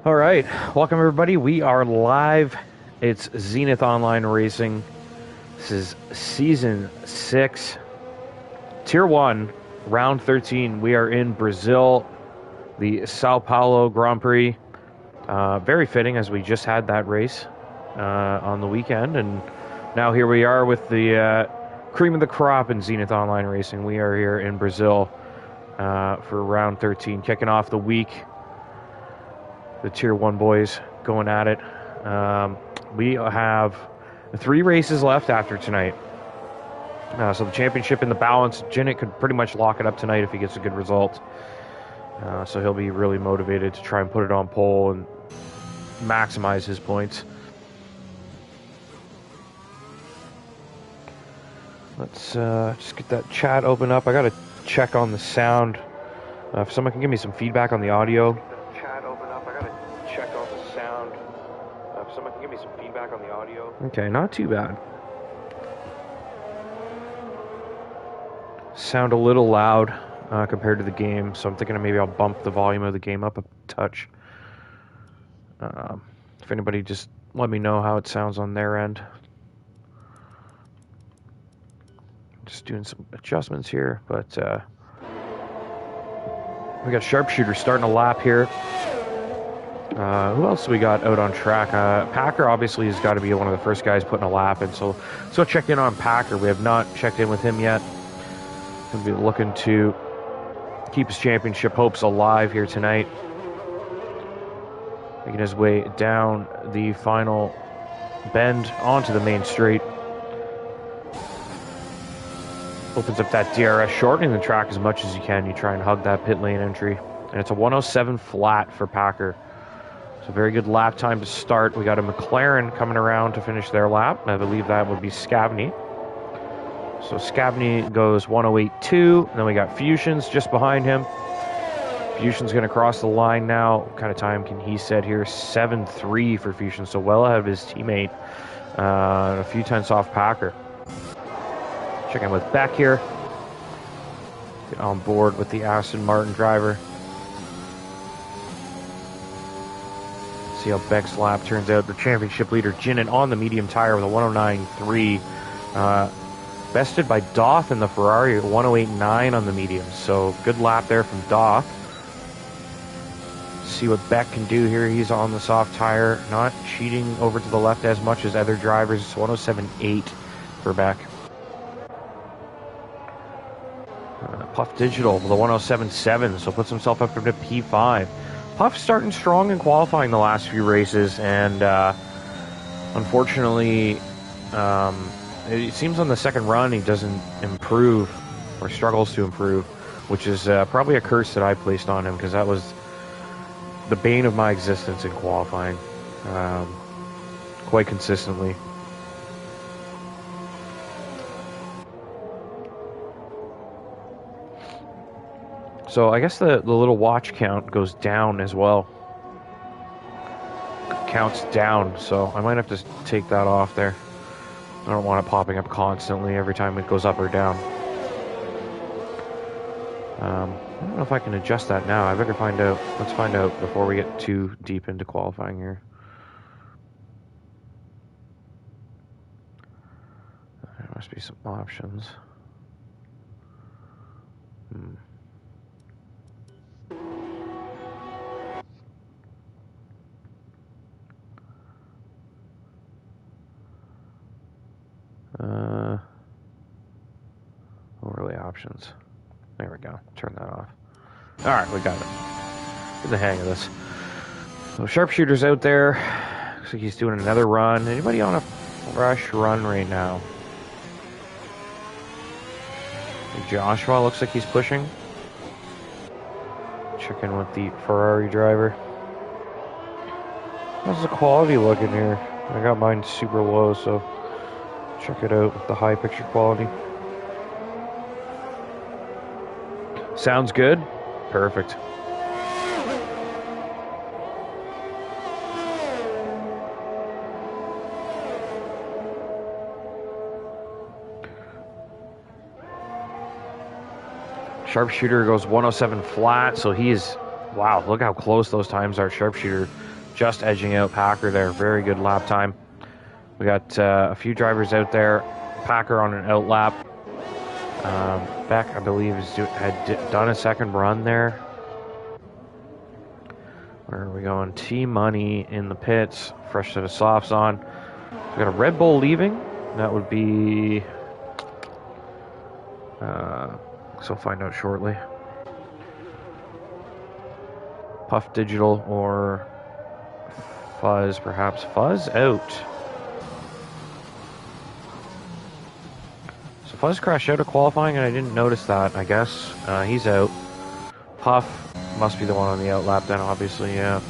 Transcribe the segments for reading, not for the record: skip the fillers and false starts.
All right, welcome everybody. We are live. It's Zenith Online Racing. This is Season 6, Tier 1, Round 13. We are in Brazil, the Sao Paulo Grand Prix. Very fitting as we just had that race on the weekend. And now here we are with the cream of the crop in Zenith Online Racing. We are here in Brazil for Round 13, kicking off the week. The Tier 1 boys going at it. We have 3 races left after tonight. So the championship in the balance, Jinnick could pretty much lock it up tonight if he gets a good result. So he'll be really motivated to try and put it on pole and maximize his points. Let's just get that chat open up. I got to check on the sound. If someone can give me some feedback on the audio. Okay, not too bad. Sound a little loud compared to the game, so I'm thinking maybe I'll bump the volume of the game up a touch. If anybody, just let me know how it sounds on their end. Just doing some adjustments here, but we got Sharpshooter starting a lap here. Who else do we got out on track? Packer obviously has got to be one of the first guys putting a lap in, so check in on Packer. We have not checked in with him yet. He'll be looking to keep his championship hopes alive here tonight. Making his way down the final bend onto the main straight. Opens up that DRS, shortening the track as much as you can. You try and hug that pit lane entry. And it's a 107 flat for Packer. So very good lap time to start. We got a McLaren coming around to finish their lap. I believe that would be Scavney. So Scavney goes 108.2. And then we got Fusions just behind him. Fusion's going to cross the line now. What kind of time can he set here? 7.3 for Fusion. So well ahead of his teammate. A few tenths off Packer. Check in with Beck here. Get on board with the Aston Martin driver. See how Beck's lap turns out. The championship leader, Jinnick, on the medium tire with a 109.3. Bested by Doth in the Ferrari at 108.9 on the medium. So good lap there from Doth. See what Beck can do here. He's on the soft tire. Not cheating over to the left as much as other drivers. It's 107.8 for Beck. Puff Digital with a 107.7. So puts himself up to P5. Puff starting strong in qualifying the last few races, and unfortunately, it seems on the second run he doesn't improve or struggles to improve, which is probably a curse that I placed on him because that was the bane of my existence in qualifying quite consistently. So I guess the little watch count goes down as well. Counts down, so I might have to take that off there. I don't want it popping up constantly every time it goes up or down. I don't know if I can adjust that now. I better find out. Let's find out before we get too deep into qualifying here. There must be some options. Overlay options. There we go. Turn that off. Alright, we got it. Get the hang of this. So Sharpshooter's out there. Looks like he's doing another run. Anybody on a fresh run right now? Joshua looks like he's pushing. Check in with the Ferrari driver. How's the quality looking here? I got mine super low, so check it out with the high picture quality. Sounds good? Perfect. Sharpshooter goes 107 flat, so he is... Wow, look how close those times are. Sharpshooter just edging out Packer there. Very good lap time. We got a few drivers out there. Packer on an out lap. Beck, I believe, had done a second run there. Where are we going? T-Money in the pits. Fresh set of softs on. We got a Red Bull leaving. That would be... so we'll find out shortly. Puff Digital or Fuzz, perhaps. Fuzz out. So Fuzz crashed out of qualifying, and I didn't notice that, I guess. He's out. Puff must be the one on the out lap then, obviously, yeah.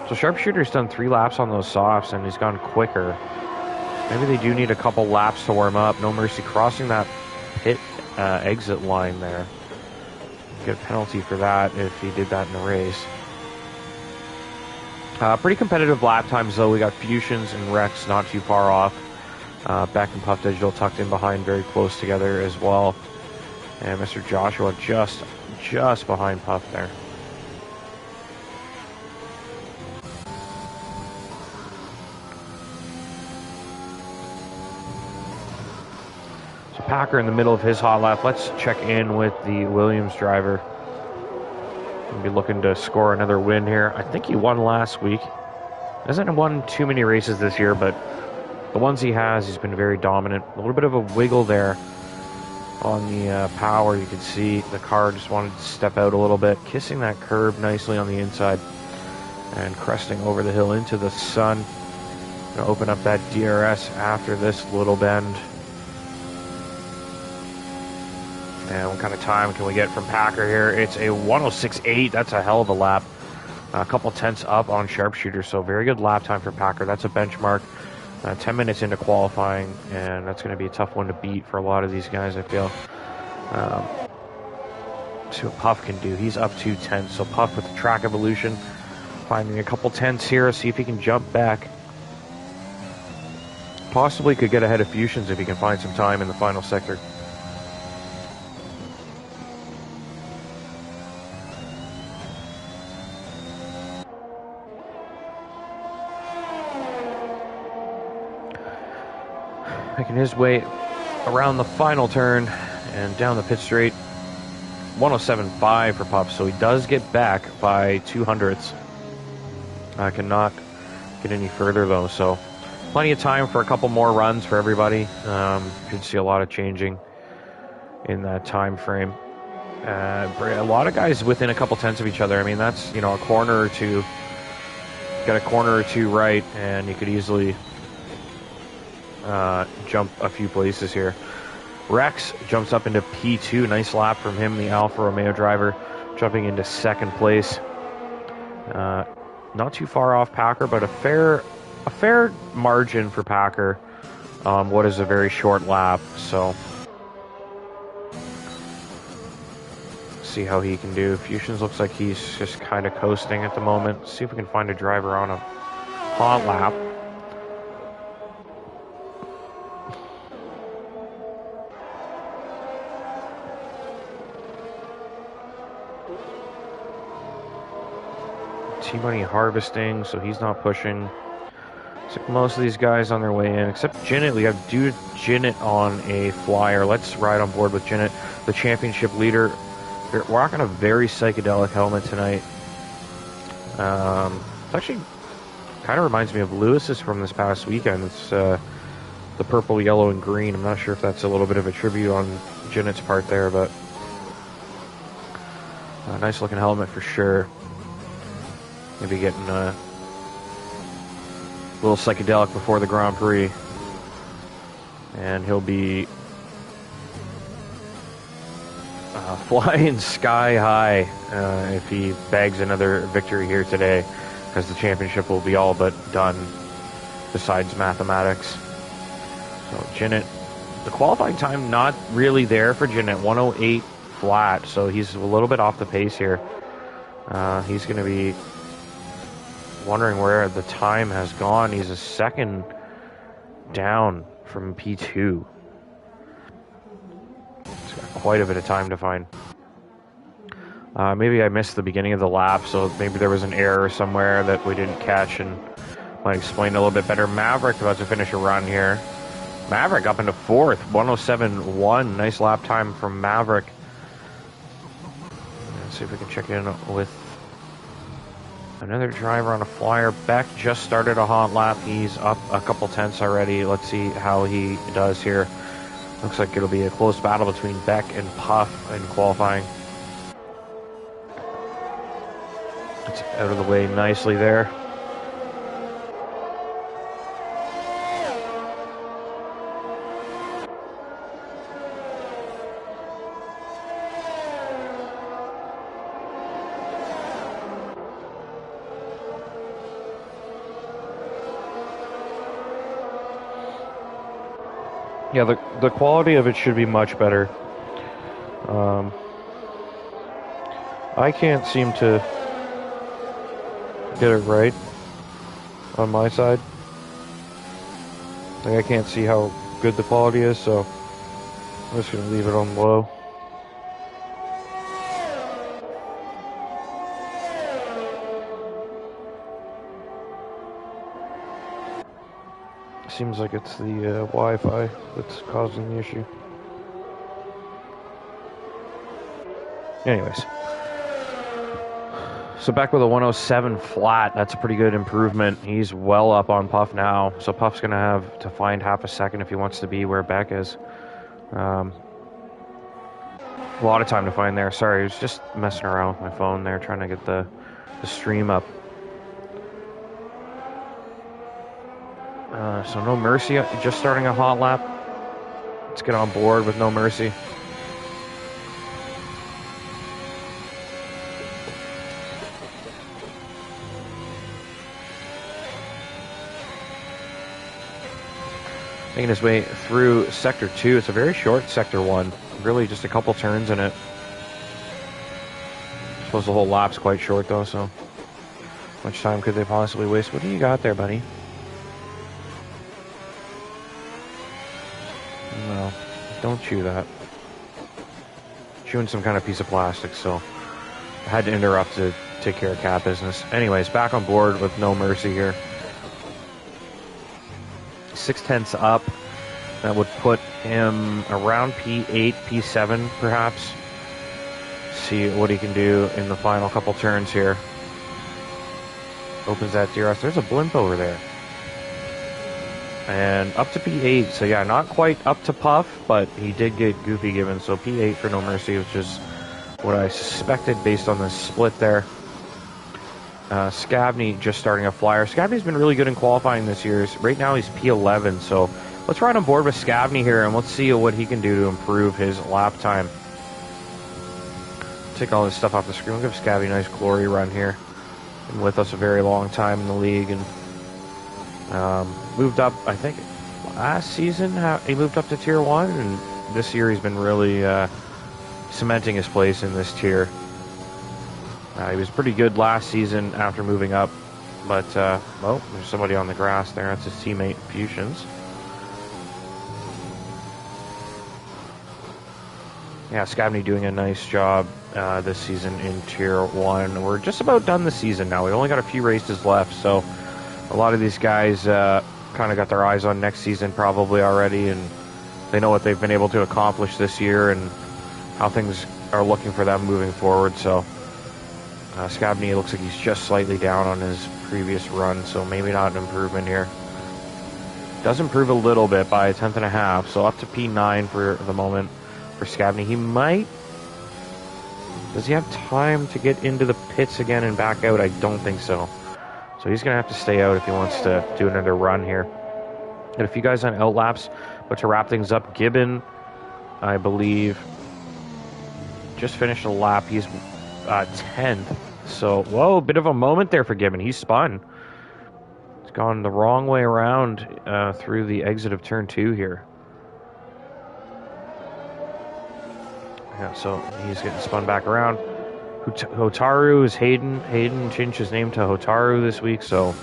So Sharpshooter's done 3 laps on those softs, and he's gone quicker. Maybe they do need a couple laps to warm up. No Mercy crossing that pit exit line there. Get a penalty for that if he did that in the race. Pretty competitive lap times, though. We got Fusions and Rex not too far off. Beck and Puff Digital tucked in behind, very close together as well. And Mr. Joshua just behind Puff there. So Packer in the middle of his hot lap. Let's check in with the Williams driver. He'll be looking to score another win here. I think he won last week. Hasn't won too many races this year, but the ones he has, he's been very dominant. A little bit of a wiggle there on the power. You can see the car just wanted to step out a little bit, kissing that curb nicely on the inside and cresting over the hill into the sun. Gonna open up that DRS after this little bend. And what kind of time can we get from Packer here? It's a 106.8. That's a hell of a lap. A couple tenths up on Sharpshooter, so very good lap time for Packer. That's a benchmark. 10 minutes into qualifying, and that's going to be a tough one to beat for a lot of these guys, I feel. See what Puff can do. He's up 2 tenths, so Puff with the track evolution, finding a couple tenths here, see if he can jump back. Possibly could get ahead of Fusions if he can find some time in the final sector. Making his way around the final turn and down the pit straight. 107.5 for Puff, so he does get back by 200ths. Cannot get any further though, so plenty of time for a couple more runs for everybody. Should see a lot of changing in that time frame. A lot of guys within a couple tenths of each other. I mean, that's, you know, a corner or two. Got a corner or two right, and you could easily jump a few places here. Rex jumps up into P2. Nice lap from him, the Alfa Romeo driver, jumping into second place. Not too far off Packer, but a fair margin for Packer. What is a very short lap, so see how he can do. Fusions looks like he's just kind of coasting at the moment. See if we can find a driver on a hot lap. T-Money harvesting, so he's not pushing. So most of these guys on their way in, except Jinnit. We have Jinnit on a flyer. Let's ride on board with Jinnit, the championship leader. They're rocking a very psychedelic helmet tonight. It actually kind of reminds me of Lewis's from this past weekend. It's the purple, yellow, and green. I'm not sure if that's a little bit of a tribute on Jinnit's part there, but a nice looking helmet for sure. Maybe getting a little psychedelic before the Grand Prix. And he'll be flying sky high if he bags another victory here today, because the championship will be all but done besides mathematics. So Jinnit, the qualifying time not really there for Jinnit, 108 flat, so he's a little bit off the pace here. He's going to be wondering where the time has gone. He's a second down from P2. He's got quite a bit of time to find. Maybe I missed the beginning of the lap, so maybe there was an error somewhere that we didn't catch, and might explain a little bit better. Maverick about to finish a run here. Maverick up into fourth, 107.1. Nice lap time from Maverick. Let's see if we can check in with another driver on a flyer. Beck just started a hot lap. He's up a couple tenths already. Let's see how he does here. Looks like it'll be a close battle between Beck and Puff in qualifying. It's out of the way nicely there. Yeah, the quality of it should be much better. I can't seem to get it right on my side. Like, I can't see how good the quality is, so I'm just gonna leave it on low. Seems like it's the Wi-Fi that's causing the issue. Anyways. So back with a 107 flat. That's a pretty good improvement. He's well up on Puff now. So Puff's going to have to find half a second if he wants to be where Beck is. A lot of time to find there. Sorry, I was just messing around with my phone there, trying to get the stream up. So No Mercy, just starting a hot lap. Let's get on board with No Mercy. Making his way through Sector 2. It's a very short Sector 1. Really just a couple turns in it. I suppose the whole lap's quite short though, so how much time could they possibly waste? What do you got there, buddy? No, don't chew that. Chewing some kind of piece of plastic, so I had to interrupt to take care of cat business. Anyways, back on board with No Mercy here. 6/10 up. That would put him around P8, P7 perhaps. See what he can do in the final couple turns here. Opens that DRS. There's a blimp over there. And up to P8. So yeah, not quite up to Puff, but he did get goofy given. So P8 for No Mercy, which is what I suspected based on the split there. Scabney just starting a flyer. Scabney's been really good in qualifying this year. Right now he's P11, so let's ride on board with Scabney here and let's see what he can do to improve his lap time. Take all this stuff off the screen. We'll give Scabney a nice glory run here. Been with us a very long time in the league and moved up, I think, last season. He moved up to Tier 1, and this year he's been really cementing his place in this tier. He was pretty good last season after moving up, but, well, there's somebody on the grass there. That's his teammate, Fusions. Yeah, Scabney doing a nice job this season in Tier 1. We're just about done the season now. We've only got a few races left, so a lot of these guys kind of got their eyes on next season probably already, and they know what they've been able to accomplish this year and how things are looking for them moving forward, so... Scabney looks like he's just slightly down on his previous run, so maybe not an improvement here. Does improve a little bit by 1/10.5, so up to P9 for the moment for Scabney. He might... Does he have time to get into the pits again and back out? I don't think so. So he's going to have to stay out if he wants to do another run here. Got a few guys on outlaps, but to wrap things up, Gibbon, I believe, just finished a lap. He's 10th. So, whoa, bit of a moment there for Gibbon. He spun. He's gone the wrong way around through the exit of turn 2 here. Yeah, so he's getting spun back around. Hotaru is Hayden. Hayden changed his name to Hotaru this week, so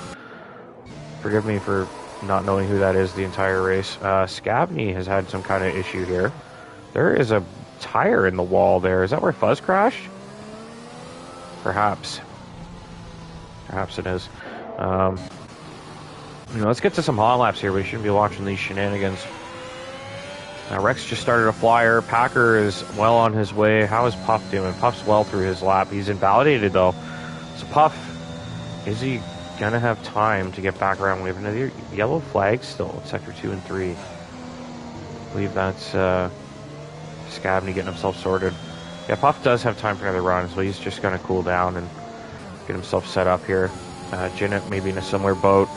forgive me for not knowing who that is the entire race. Scabney has had some kind of issue here. There is a tire in the wall there. Is that where Fuzz crashed? Perhaps. Perhaps it is. Let's get to some hot laps here. We shouldn't be watching these shenanigans. Rex just started a flyer. Packer is well on his way. How is Puff doing? Puff's well through his lap. He's invalidated, though. So Puff, is he going to have time to get back around? We have another yellow flag still. Sector 2 and 3. I believe that's Scabney getting himself sorted. Yeah, Puff does have time for another run, so he's just going to cool down and get himself set up here. Jinnit maybe in a similar boat.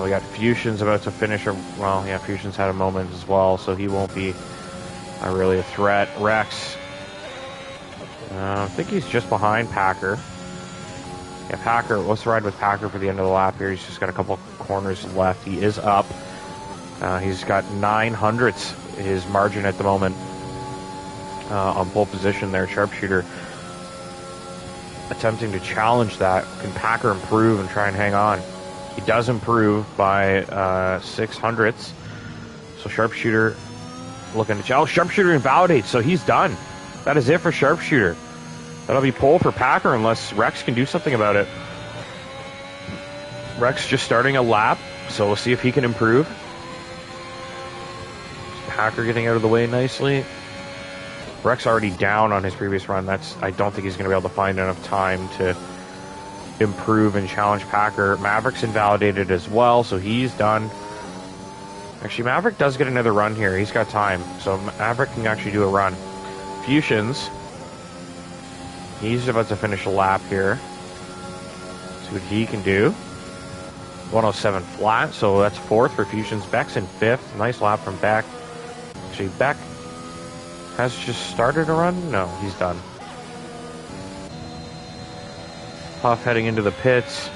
We got Fusion's about to finish. Well, yeah, Fusion's had a moment as well, so he won't be really a threat. Rex, I think he's just behind Packer. Yeah, Packer, let's ride with Packer for the end of the lap here. He's just got a couple corners left. He is up. He's got 900ths his margin at the moment on pole position there. Sharpshooter attempting to challenge that. Can Packer improve and try and hang on? He does improve by 600ths. So Sharpshooter looking to challenge. Sharpshooter invalidates, so he's done. That is it for Sharpshooter. That'll be pole for Packer unless Rex can do something about it. Rex just starting a lap, so we'll see if he can improve. Packer getting out of the way nicely. Rex already down on his previous run. I don't think he's going to be able to find enough time to improve and challenge Packer. Maverick's invalidated as well, so he's done. Actually, Maverick does get another run here. He's got time, so Maverick can actually do a run. Fusions, he's about to finish a lap here. See what he can do. 107 flat, so that's fourth for Fusions. Beck's in fifth. Nice lap from Beck. Actually, Beck has just started a run? No, he's done. Puff heading into the pits.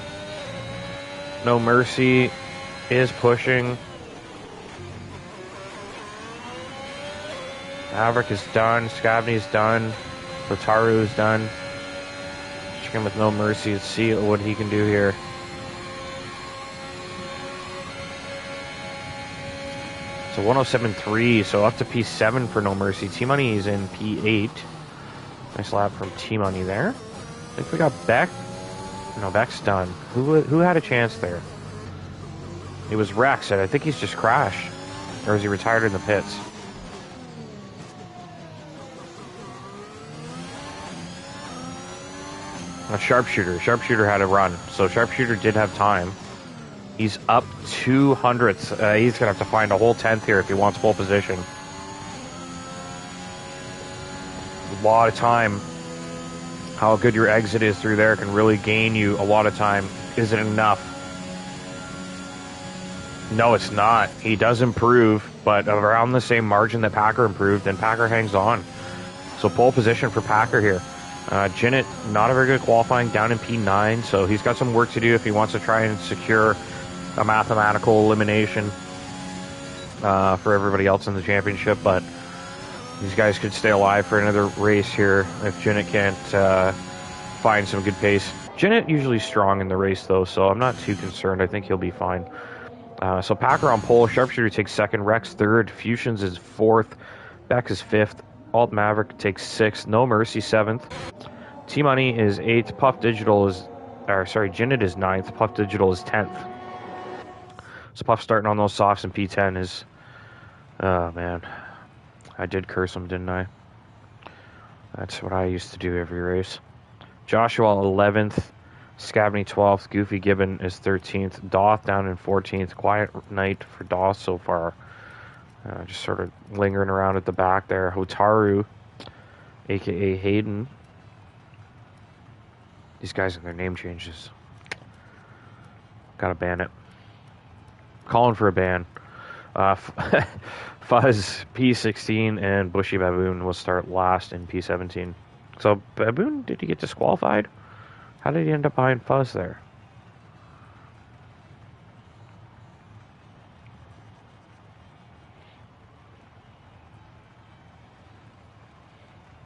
No Mercy is pushing. Maverick is done. Scabney is done. Rotaru is done. Checking with No Mercy to see what he can do here. So 107.3, so up to P7 for No Mercy. T-Money is in P8. Nice lap from T-Money there. I think we got Beck. No, Beck's done. Who had a chance there? It was Rex, and I think he's just crashed. Or is he retired in the pits? A Sharpshooter. Sharpshooter had a run, so Sharpshooter did have time. He's up 200ths. He's going to have to find a whole 10th here if he wants pole position. A lot of time. How good your exit is through there can really gain you a lot of time. Is it enough? No, it's not. He does improve, but around the same margin that Packer improved, and Packer hangs on. So pole position for Packer here. Jinnit, not a very good qualifying, down in P9, so he's got some work to do if he wants to try and secure a mathematical elimination for everybody else in the championship, but these guys could stay alive for another race here if Jinnit can't find some good pace. Jinnit usually strong in the race, though, so I'm not too concerned. I think he'll be fine. So Packer on pole. Sharpshooter takes second. Rex third. Fusions is fourth. Beck is fifth. Alt Maverick takes sixth. No Mercy seventh. T-Money is eighth. Puff Digital is... Jinnit is ninth. Puff Digital is 10th. So Puff starting on those softs in P10 is... Oh, man. I did curse him, didn't I? That's what I used to do every race. Joshua 11th. Scabney 12th. Goofy Gibbon is 13th. Doth down in 14th. Quiet night for Doth so far. Just sort of lingering around at the back there. Hotaru, a.k.a. Hayden. These guys and their name changes. Gotta ban it. Calling for a ban. Fuzz P16 and Bushy Baboon will start last in P17. So Baboon, did he get disqualified? How did he end up behind Fuzz there?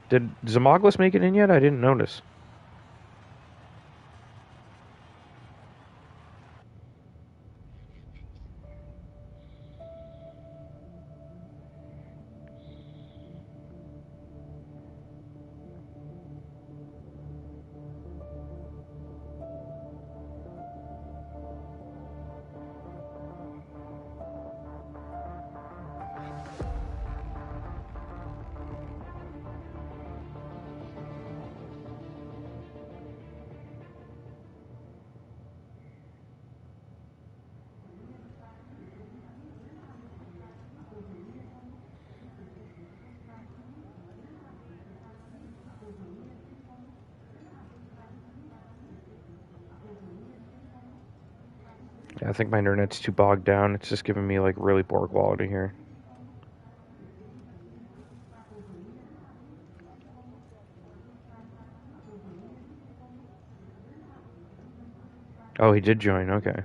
Did Zamoglis make it in yet? I didn't notice. I think my internet's too bogged down. It's just giving me like really poor quality here. Oh, he did join. Okay.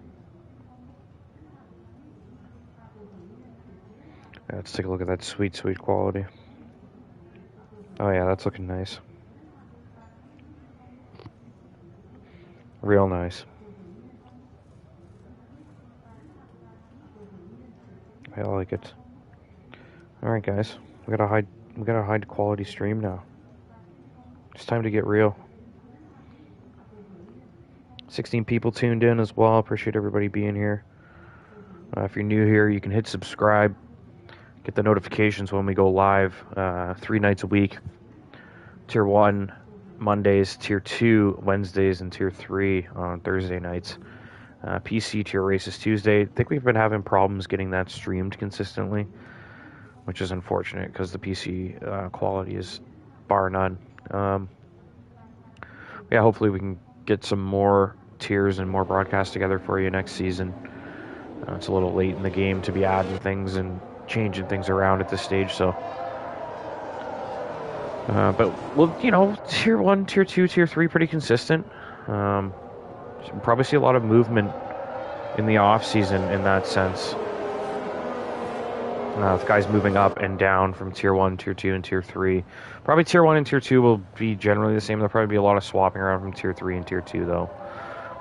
Yeah, let's take a look at that sweet, sweet quality. Oh yeah, that's looking nice. Real nice. I like it. All right, guys, we got a high quality stream now. It's time to get real. 16 people tuned in as well. Appreciate everybody being here. If you're new here, you can hit subscribe. Get the notifications when we go live 3 nights a week. Tier 1 Mondays, Tier 2 Wednesdays, and Tier 3 on Thursday nights. PC Tier Races Tuesday. I think we've been having problems getting that streamed consistently, which is unfortunate because the PC quality is bar none. Yeah, hopefully we can get some more tiers and more broadcasts together for you next season. It's a little late in the game to be adding things and changing things around at this stage, so but we'll, you know, Tier 1, Tier 2, Tier 3 pretty consistent. We'll probably see a lot of movement in the off season in that sense. With guys moving up and down from Tier 1, Tier 2, and Tier 3. Probably Tier 1 and Tier 2 will be generally the same. There'll probably be a lot of swapping around from Tier 3 and Tier 2, though.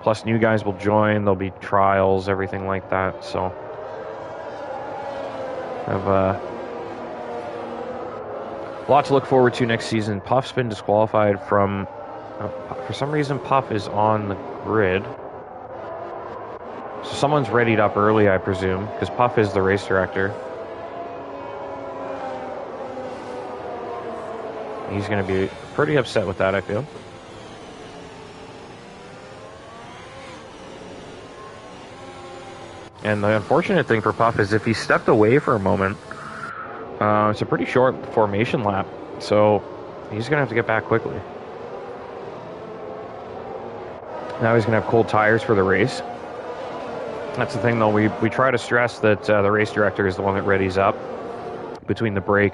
Plus, new guys will join. There'll be trials, everything like that. So, have a lot to look forward to next season. Puff's been disqualified from... for some reason, Puff is on the grid. So someone's readied up early, I presume, because Puff is the race director. He's going to be pretty upset with that, I feel. And the unfortunate thing for Puff is if he stepped away for a moment, it's a pretty short formation lap, so he's going to have to get back quickly. Now he's going to have cold tires for the race. That's the thing, though. We try to stress that the race director is the one that readies up between the break,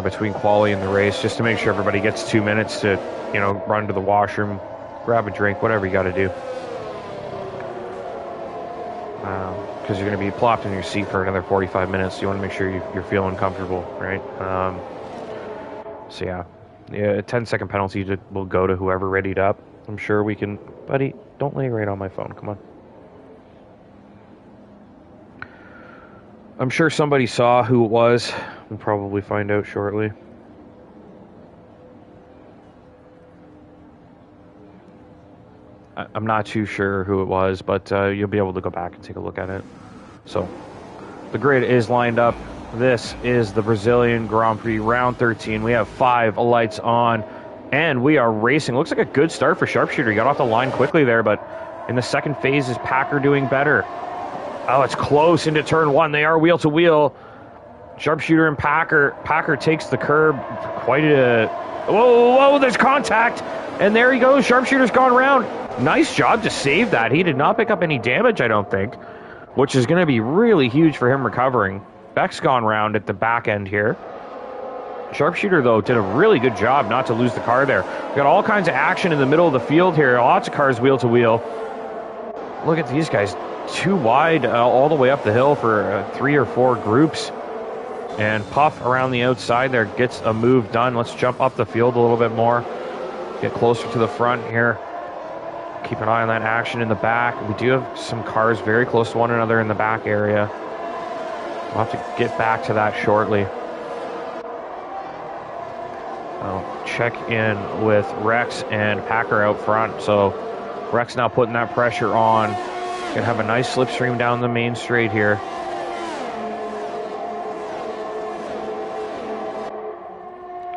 between quali and the race, just to make sure everybody gets 2 minutes to, you know, run to the washroom, grab a drink, whatever you got to do. Because you're going to be plopped in your seat for another 45 minutes. You want to make sure you're feeling comfortable, right? So yeah, a 10-second penalty will go to whoever readied up. I'm sure we can... Buddy, don't lay right on my phone. Come on. I'm sure somebody saw who it was. We'll probably find out shortly. I'm not too sure who it was, but you'll be able to go back and take a look at it. So, the grid is lined up. This is the Brazilian Grand Prix Round 13. We have 5 lights on, and we are racing. Looks like a good start for Sharpshooter. He got off the line quickly there, but in the second phase, is Packer doing better? Oh, it's close into turn 1. They are wheel to wheel. Sharpshooter and Packer. Packer takes the curb. Quite a... Whoa, there's contact. And there he goes. Sharpshooter's gone round. Nice job to save that. He did not pick up any damage, I don't think, which is going to be really huge for him recovering. Beck's gone round at the back end here. Sharpshooter, though, did a really good job not to lose the car there. We got all kinds of action in the middle of the field here. Lots of cars wheel to wheel. Look at these guys. Too wide all the way up the hill for 3 or 4 groups. And Puff around the outside there gets a move done. Let's jump up the field a little bit more. Get closer to the front here. Keep an eye on that action in the back. We do have some cars very close to one another in the back area. We'll have to get back to that shortly. I'll check in with Rex and Packer out front. So Rex now putting that pressure on. Gonna have a nice slipstream down the main straight here.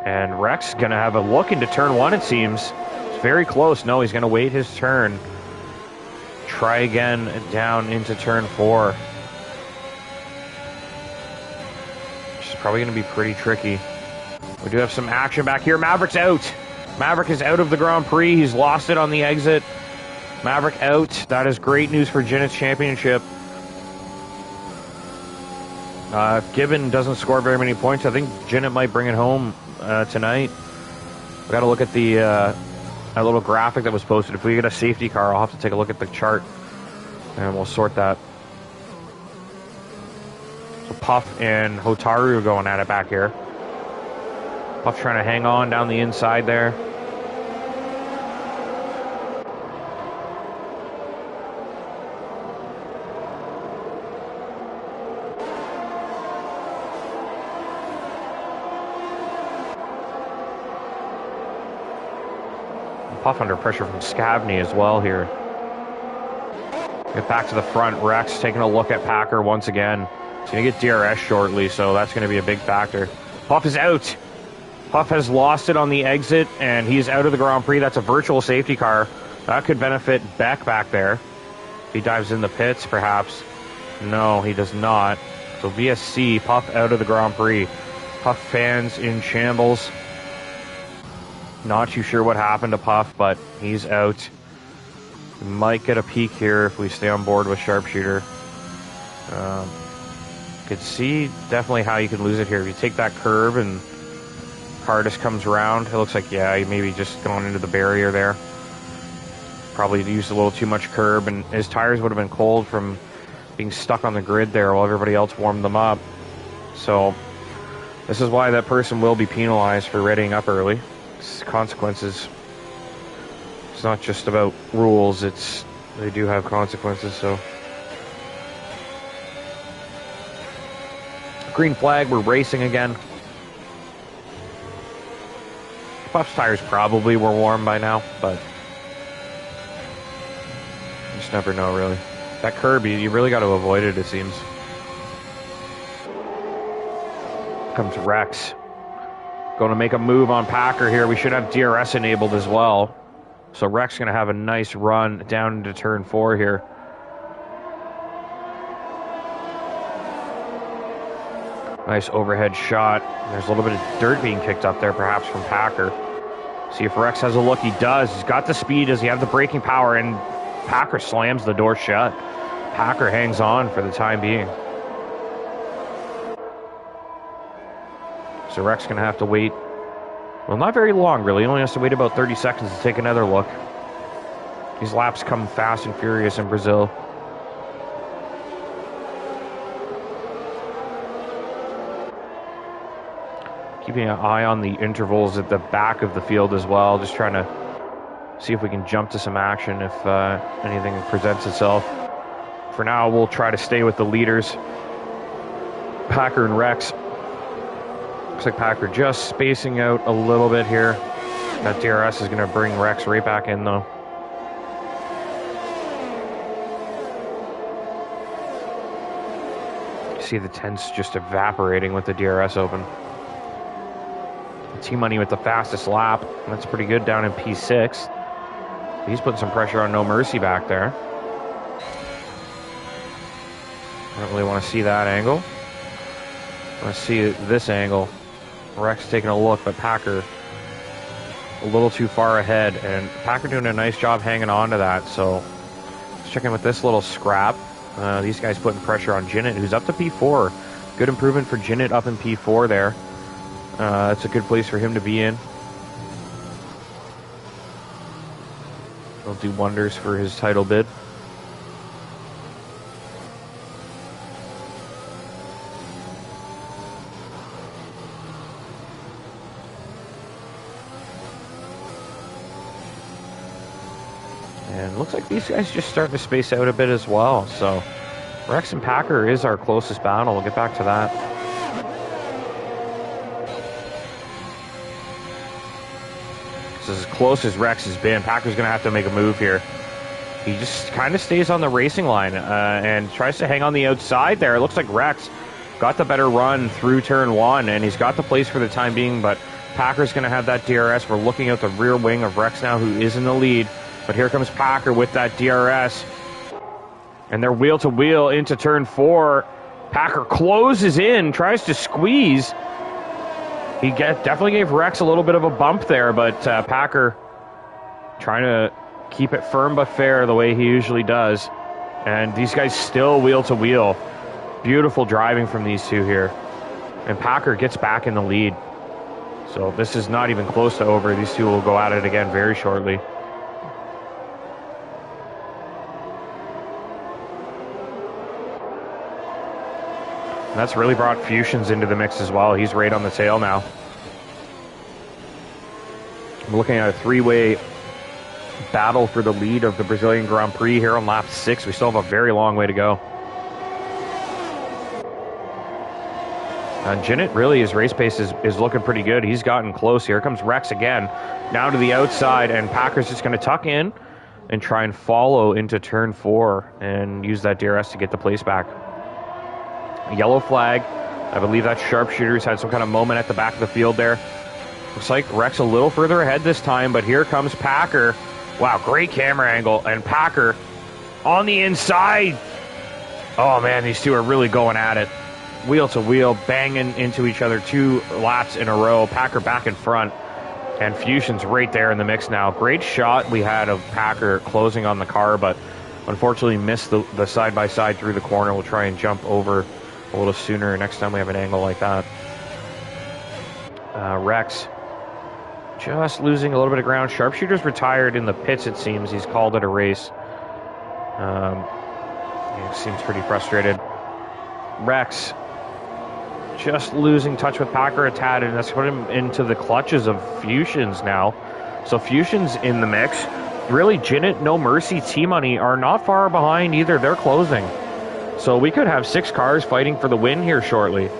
And Rex gonna have a look into turn 1, it seems. It's very close. No, he's gonna wait his turn. Try again down into turn 4. Which is probably gonna be pretty tricky. We do have some action back here. Maverick's out. Maverick is out of the Grand Prix. He's lost it on the exit. Maverick out. That is great news for Jinnet's championship. If Gibbon doesn't score very many points, I think Jinnet might bring it home tonight. We got to look at the that little graphic that was posted. If we get a safety car, I'll have to take a look at the chart, and we'll sort that. So Puff and Hotaru are going at it back here. Puff trying to hang on down the inside there. Puff under pressure from Scavney as well here. Get back to the front. Rex taking a look at Packer once again. He's going to get DRS shortly, so that's going to be a big factor. Puff is out. Puff has lost it on the exit, and he's out of the Grand Prix. That's a virtual safety car. That could benefit Beck back there. If he dives in the pits, perhaps. No, he does not. So VSC, Puff out of the Grand Prix. Puff fans in shambles. Not too sure what happened to Puff, but he's out. We might get a peek here if we stay on board with Sharpshooter. Could see definitely how you can lose it here. If you take that curb and car just comes around, it looks like, yeah, he maybe just gone into the barrier there. Probably used a little too much curb, and his tires would have been cold from being stuck on the grid there while everybody else warmed them up. So this is why that person will be penalized for readying up early. Consequences. It's not just about rules, they do have consequences. So green flag, we're racing again. Puff's tires probably were warm by now, but you just never know, really. That curb, you really got to avoid it, it seems. Comes Rex. Going to make a move on Packer here. We should have DRS enabled as well. So Rex going to have a nice run down into turn 4 here. Nice overhead shot. There's a little bit of dirt being kicked up there, perhaps from Packer. See if Rex has a look. He does. He's got the speed. Does he have the braking power? And Packer slams the door shut. Packer hangs on for the time being. So Rex going to have to wait, well, not very long, really. He only has to wait about 30 seconds to take another look. These laps come fast and furious in Brazil. Keeping an eye on the intervals at the back of the field as well. Just trying to see if we can jump to some action if anything presents itself. For now, we'll try to stay with the leaders, Packer and Rex. Looks like Packer just spacing out a little bit here. That DRS is going to bring Rex right back in, though. See the tents just evaporating with the DRS open. T-Money with the fastest lap. That's pretty good down in P6. He's putting some pressure on No Mercy back there. I don't really want to see that angle. I want to see this angle. Rex taking a look, but Packer a little too far ahead, and Packer doing a nice job hanging on to that. So let's check in with this little scrap. These guys putting pressure on Jinnit, who's up to P4. Good improvement for Jinnit up in P4 there. That's a good place for him to be in. He'll do wonders for his title bid. And looks like these guys just starting to space out a bit as well. So Rex and Packer is our closest battle. We'll get back to that. This is as close as Rex has been. Packer's going to have to make a move here. He just kind of stays on the racing line and tries to hang on the outside there. It looks like Rex got the better run through turn 1, and he's got the place for the time being, but Packer's going to have that DRS. We're looking at the rear wing of Rex now, who is in the lead. But here comes Packer with that DRS. And they're wheel-to-wheel into turn 4. Packer closes in, tries to squeeze. He definitely gave Rex a little bit of a bump there, but Packer trying to keep it firm but fair the way he usually does. And these guys still wheel to wheel. Beautiful driving from these two here. And Packer gets back in the lead. So this is not even close to over. These two will go at it again very shortly. And that's really brought Fusions into the mix as well. He's right on the tail now. We're looking at a three-way battle for the lead of the Brazilian Grand Prix here on lap 6. We still have a very long way to go. And Jinnit, really, his race pace is looking pretty good. He's gotten close. Here comes Rex again, down to the outside, and Packer's just going to tuck in and try and follow into turn 4 and use that DRS to get the place back. A yellow flag. I believe that Sharpshooter's had some kind of moment at the back of the field there. Looks like Rex a little further ahead this time, but here comes Packer. Wow, great camera angle, and Packer on the inside. Oh man, these two are really going at it. Wheel to wheel, banging into each other 2 laps in a row. Packer back in front, and Fusion's right there in the mix now. Great shot we had of Packer closing on the car, but unfortunately missed the side-by-side through the corner. We'll try and jump over a little sooner next time we have an angle like that. Rex just losing a little bit of ground. Sharpshooter's retired in the pits, it seems. He's called it a race. He seems pretty frustrated. Rex just losing touch with Packer a tad, and that's put him into the clutches of Fusions now. So Fusions in the mix. Really, Jinnit, No Mercy, T-Money are not far behind either. They're closing. So we could have 6 cars fighting for the win here shortly.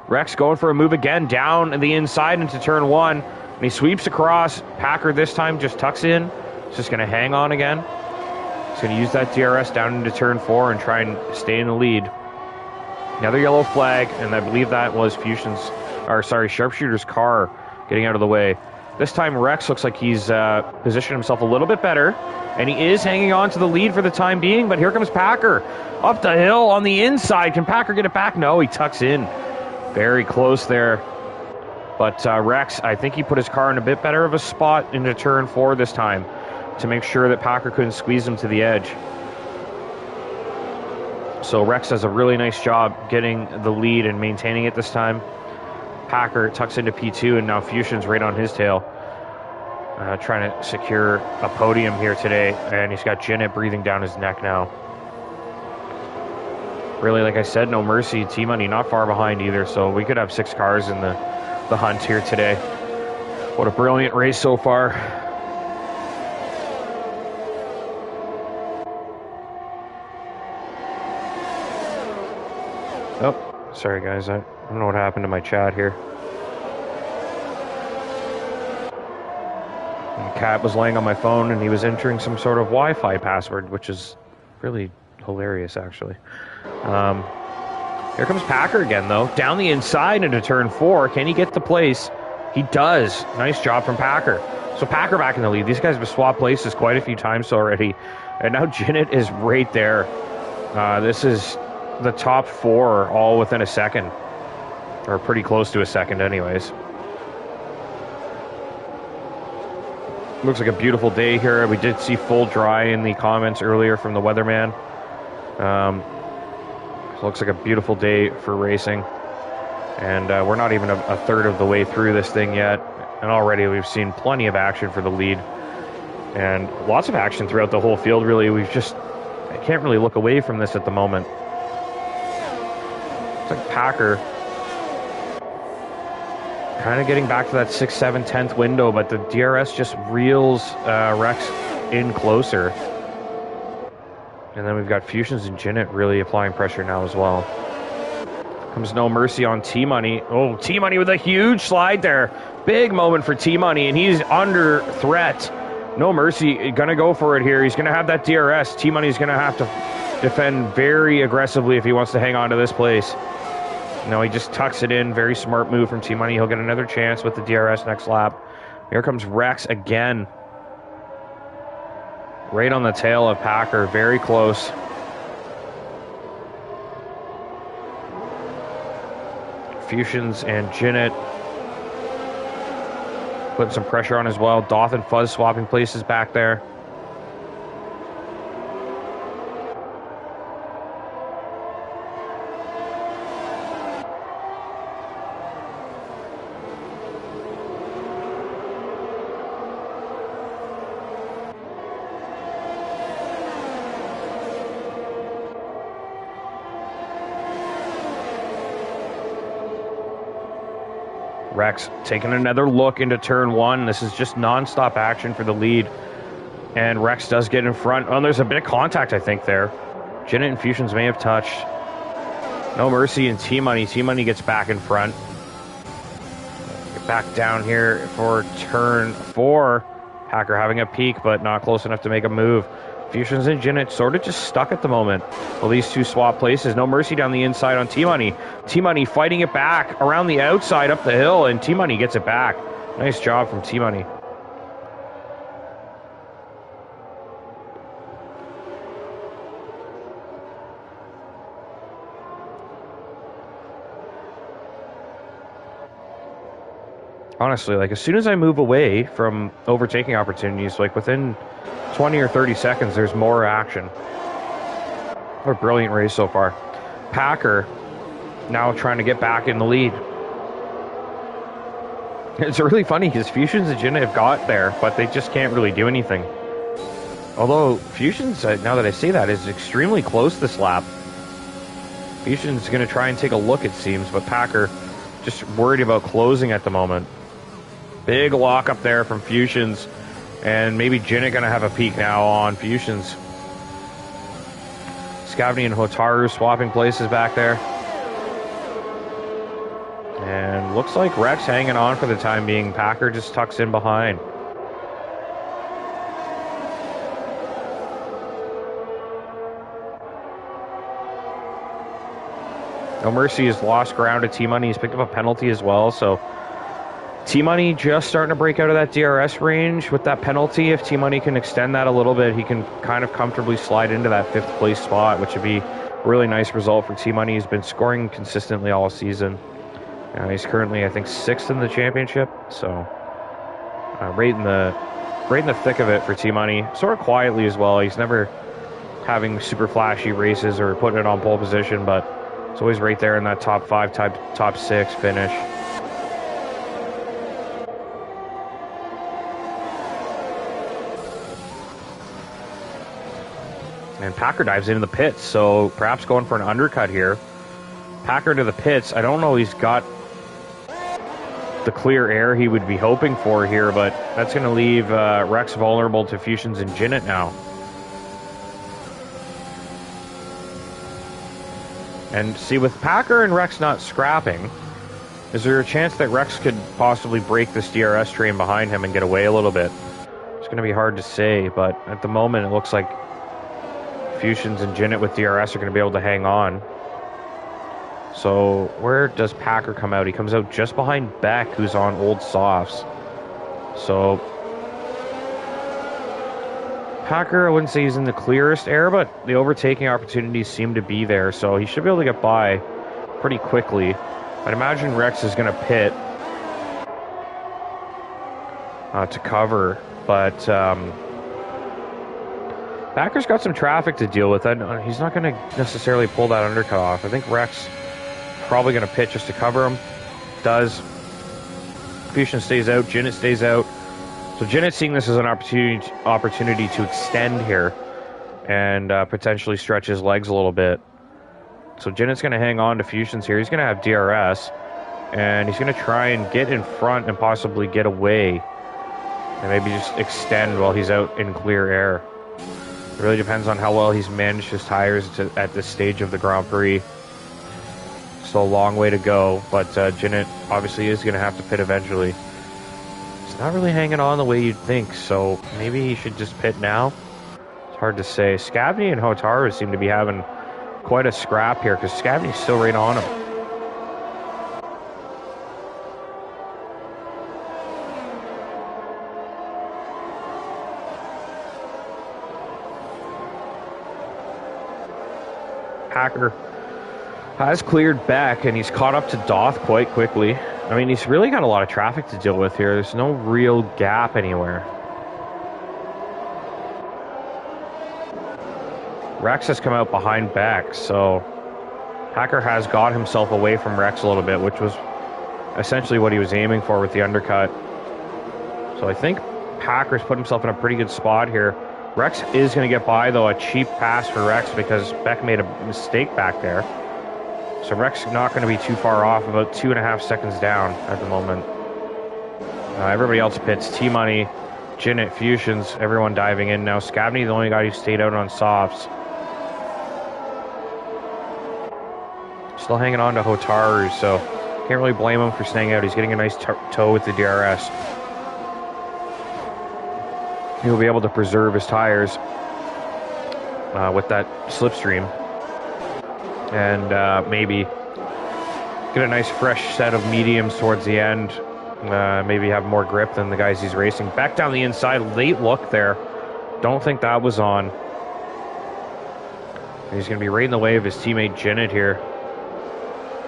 Rex going for a move again, down the inside into turn 1. And he sweeps across. Packer this time just tucks in. He's just going to hang on again. He's going to use that DRS down into turn 4 and try and stay in the lead. Another yellow flag, and I believe that was Sharpshooter's car getting out of the way. This time Rex looks like he's positioned himself a little bit better, and he is hanging on to the lead for the time being, but here comes Packer up the hill on the inside. Can Packer get it back? No, he tucks in. Very close there. But Rex, I think he put his car in a bit better of a spot into turn 4 this time to make sure that Packer couldn't squeeze him to the edge. So Rex does a really nice job getting the lead and maintaining it this time. Packer tucks into P2, and now Fusion's right on his tail. Trying to secure a podium here today, and he's got Jinnit breathing down his neck now. Really, like I said, No Mercy, T-Money not far behind either, so we could have 6 cars in the hunt here today. What a brilliant race so far. Oh, sorry guys, I don't know what happened to my chat here. And Cat was laying on my phone and he was entering some sort of Wi-Fi password, which is really hilarious actually. Here comes Packer again though, down the inside into turn 4. Can he get the place? He does. Nice job from Packer. So Packer back in the lead. These guys have swapped places quite a few times already, and now Jinnit is right there. This is the top 4 all within a second, or pretty close to a second anyways. Looks like a beautiful day here. We did see full dry in the comments earlier from the weatherman. Looks like a beautiful day for racing, and we're not even a third of the way through this thing yet, and already we've seen plenty of action for the lead and lots of action throughout the whole field. Really, I can't really look away from this at the moment. It's like Packer kind of getting back to that 6th, 7th, 10th window, but the DRS just reels Rex in closer. And then we've got Fusions and Jinnit really applying pressure now as well. Comes No Mercy on T-Money. Oh, T-Money with a huge slide there. Big moment for T-Money, and he's under threat. No Mercy gonna go for it here. He's gonna have that DRS. T-Money's gonna have to defend very aggressively if he wants to hang on to this place. No, he just tucks it in. Very smart move from T-Money. He'll get another chance with the DRS next lap. Here comes Rex again. Right on the tail of Packer. Very close. Fusions and Jinnit putting some pressure on as well. Doth and Fuzz swapping places back there. Rex taking another look into turn 1. This is just non-stop action for the lead. And Rex does get in front. Oh, there's a bit of contact, I think, there. Jinnit and Fusions may have touched. No Mercy and T-Money. T-Money gets back in front. Get back down here for turn 4. Packer having a peek, but not close enough to make a move. Fusions and Jinnit sort of just stuck at the moment. Well, these two swap places. No Mercy down the inside on T-Money. T-Money fighting it back around the outside up the hill, and T-Money gets it back. Nice job from T-Money. Honestly, like, as soon as I move away from overtaking opportunities, like within 20 or 30 seconds, there's more action. What a brilliant race so far. Packer now trying to get back in the lead. It's really funny because Fusions and Jinnit have got there, but they just can't really do anything. Although Fusions, now that I say that, is extremely close this lap. Fusions is going to try and take a look, it seems, but Packer just worried about closing at the moment. Big lock up there from Fusions, and maybe Jinnit going to have a peek now on Fusions. Scavney and Hotaru swapping places back there. And looks like Rex hanging on for the time being. Packer just tucks in behind. No Mercy has lost ground to T-Money. He's picked up a penalty as well, so T-Money just starting to break out of that DRS range with that penalty. If T-Money can extend that a little bit, he can kind of comfortably slide into that 5th place spot, which would be a really nice result for T-Money. He's been scoring consistently all season. He's currently, I think, 6th in the championship, so right in the thick of it for T-Money. Sort of quietly as well. He's never having super flashy races or putting it on pole position, but it's always right there in that top 5, top 6 finish. And Packer dives into the pits, so perhaps going for an undercut here. Packer to the pits. I don't know he's got the clear air he would be hoping for here, but that's going to leave Rex vulnerable to Fusions and Jinnit now. And see, with Packer and Rex not scrapping, is there a chance that Rex could possibly break this DRS train behind him and get away a little bit? It's going to be hard to say, but at the moment it looks like Fusions and Jinnit with DRS are going to be able to hang on. So where does Packer come out? He comes out just behind Beck, who's on old softs. So Packer, I wouldn't say he's in the clearest air, but the overtaking opportunities seem to be there, so he should be able to get by pretty quickly. I'd imagine Rex is going to pit to cover, but Packer's got some traffic to deal with. He's not going to necessarily pull that undercut off. I think Rex probably going to pit just to cover him. Does. Fusion stays out. Jinnit stays out. So Jinnit's seeing this as an opportunity to extend here and potentially stretch his legs a little bit. So Jinnit's going to hang on to Fusions here. He's going to have DRS, and he's going to try and get in front and possibly get away and maybe just extend while he's out in clear air. It really depends on how well he's managed his tires at this stage of the Grand Prix. Still a long way to go, but Jinnit obviously is going to have to pit eventually. He's not really hanging on the way you'd think, so maybe he should just pit now. It's hard to say. Scavney and Hotaru seem to be having quite a scrap here, because Scavney's still right on him. Packer has cleared Beck, and he's caught up to Doth quite quickly. I mean, he's really got a lot of traffic to deal with here. There's no real gap anywhere. Rex has come out behind Beck, so Packer has got himself away from Rex a little bit, which was essentially what he was aiming for with the undercut. So I think Packer's put himself in a pretty good spot here. Rex is going to get by, though. A cheap pass for Rex because Beck made a mistake back there. So Rex not going to be too far off, about 2.5 seconds down at the moment. Everybody else pits. T-Money, Jinnit, Fusions, everyone diving in now. Scabney, the only guy who stayed out on softs. Still hanging on to Hotaru, so can't really blame him for staying out. He's getting a nice tow with the DRS. He'll be able to preserve his tires with that slipstream. And maybe get a nice fresh set of mediums towards the end. Maybe have more grip than the guys he's racing. Back down the inside, late look there. Don't think that was on. He's going to be right in the way of his teammate Jinnit here.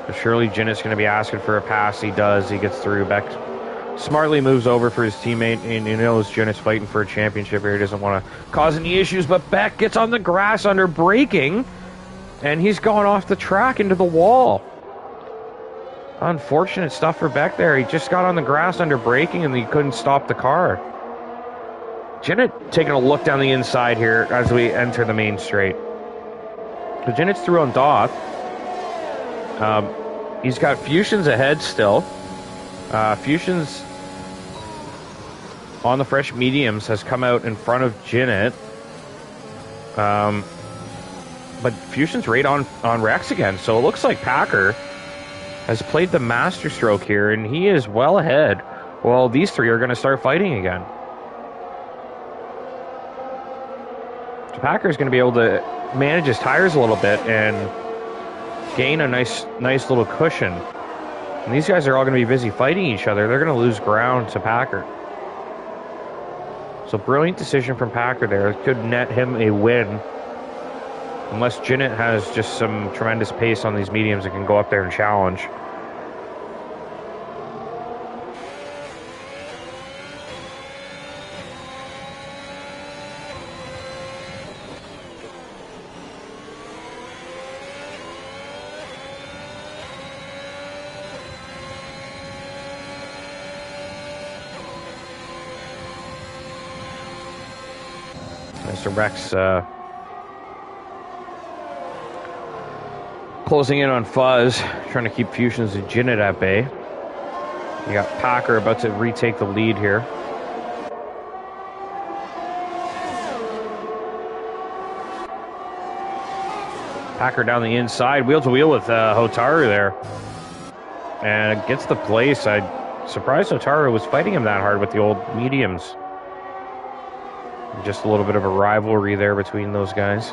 But surely Jinnit's going to be asking for a pass. He does. He gets through. Beck smartly moves over for his teammate, and he knows Jinnit's fighting for a championship here. He doesn't want to cause any issues, but Beck gets on the grass under braking, and he's going off the track into the wall. Unfortunate stuff for Beck there. He just got on the grass under braking, and he couldn't stop the car. Jinnit taking a look down the inside here as we enter the main straight. So Jinnit's through on Doth. He's got Fusions ahead still. Fusions on the fresh mediums has come out in front of Jinnit. But Fusion's right on Rex again, so it looks like Packer has played the master stroke here, and he is well ahead. Well, these three are going to start fighting again. So Packer's going to be able to manage his tires a little bit and gain a nice little cushion. And these guys are all going to be busy fighting each other. They're going to lose ground to Packer. So brilliant decision from Packer there. It could net him a win. Unless Jinnit has just some tremendous pace on these mediums and can go up there and challenge. Mr. Rex closing in on Fuzz, trying to keep Fusions and Jinnit at bay. You got Packer about to retake the lead here. Packer down the inside, wheel to wheel with Hotaru there. And gets the place. I'm surprised Hotaru was fighting him that hard with the old mediums. Just a little bit of a rivalry there between those guys.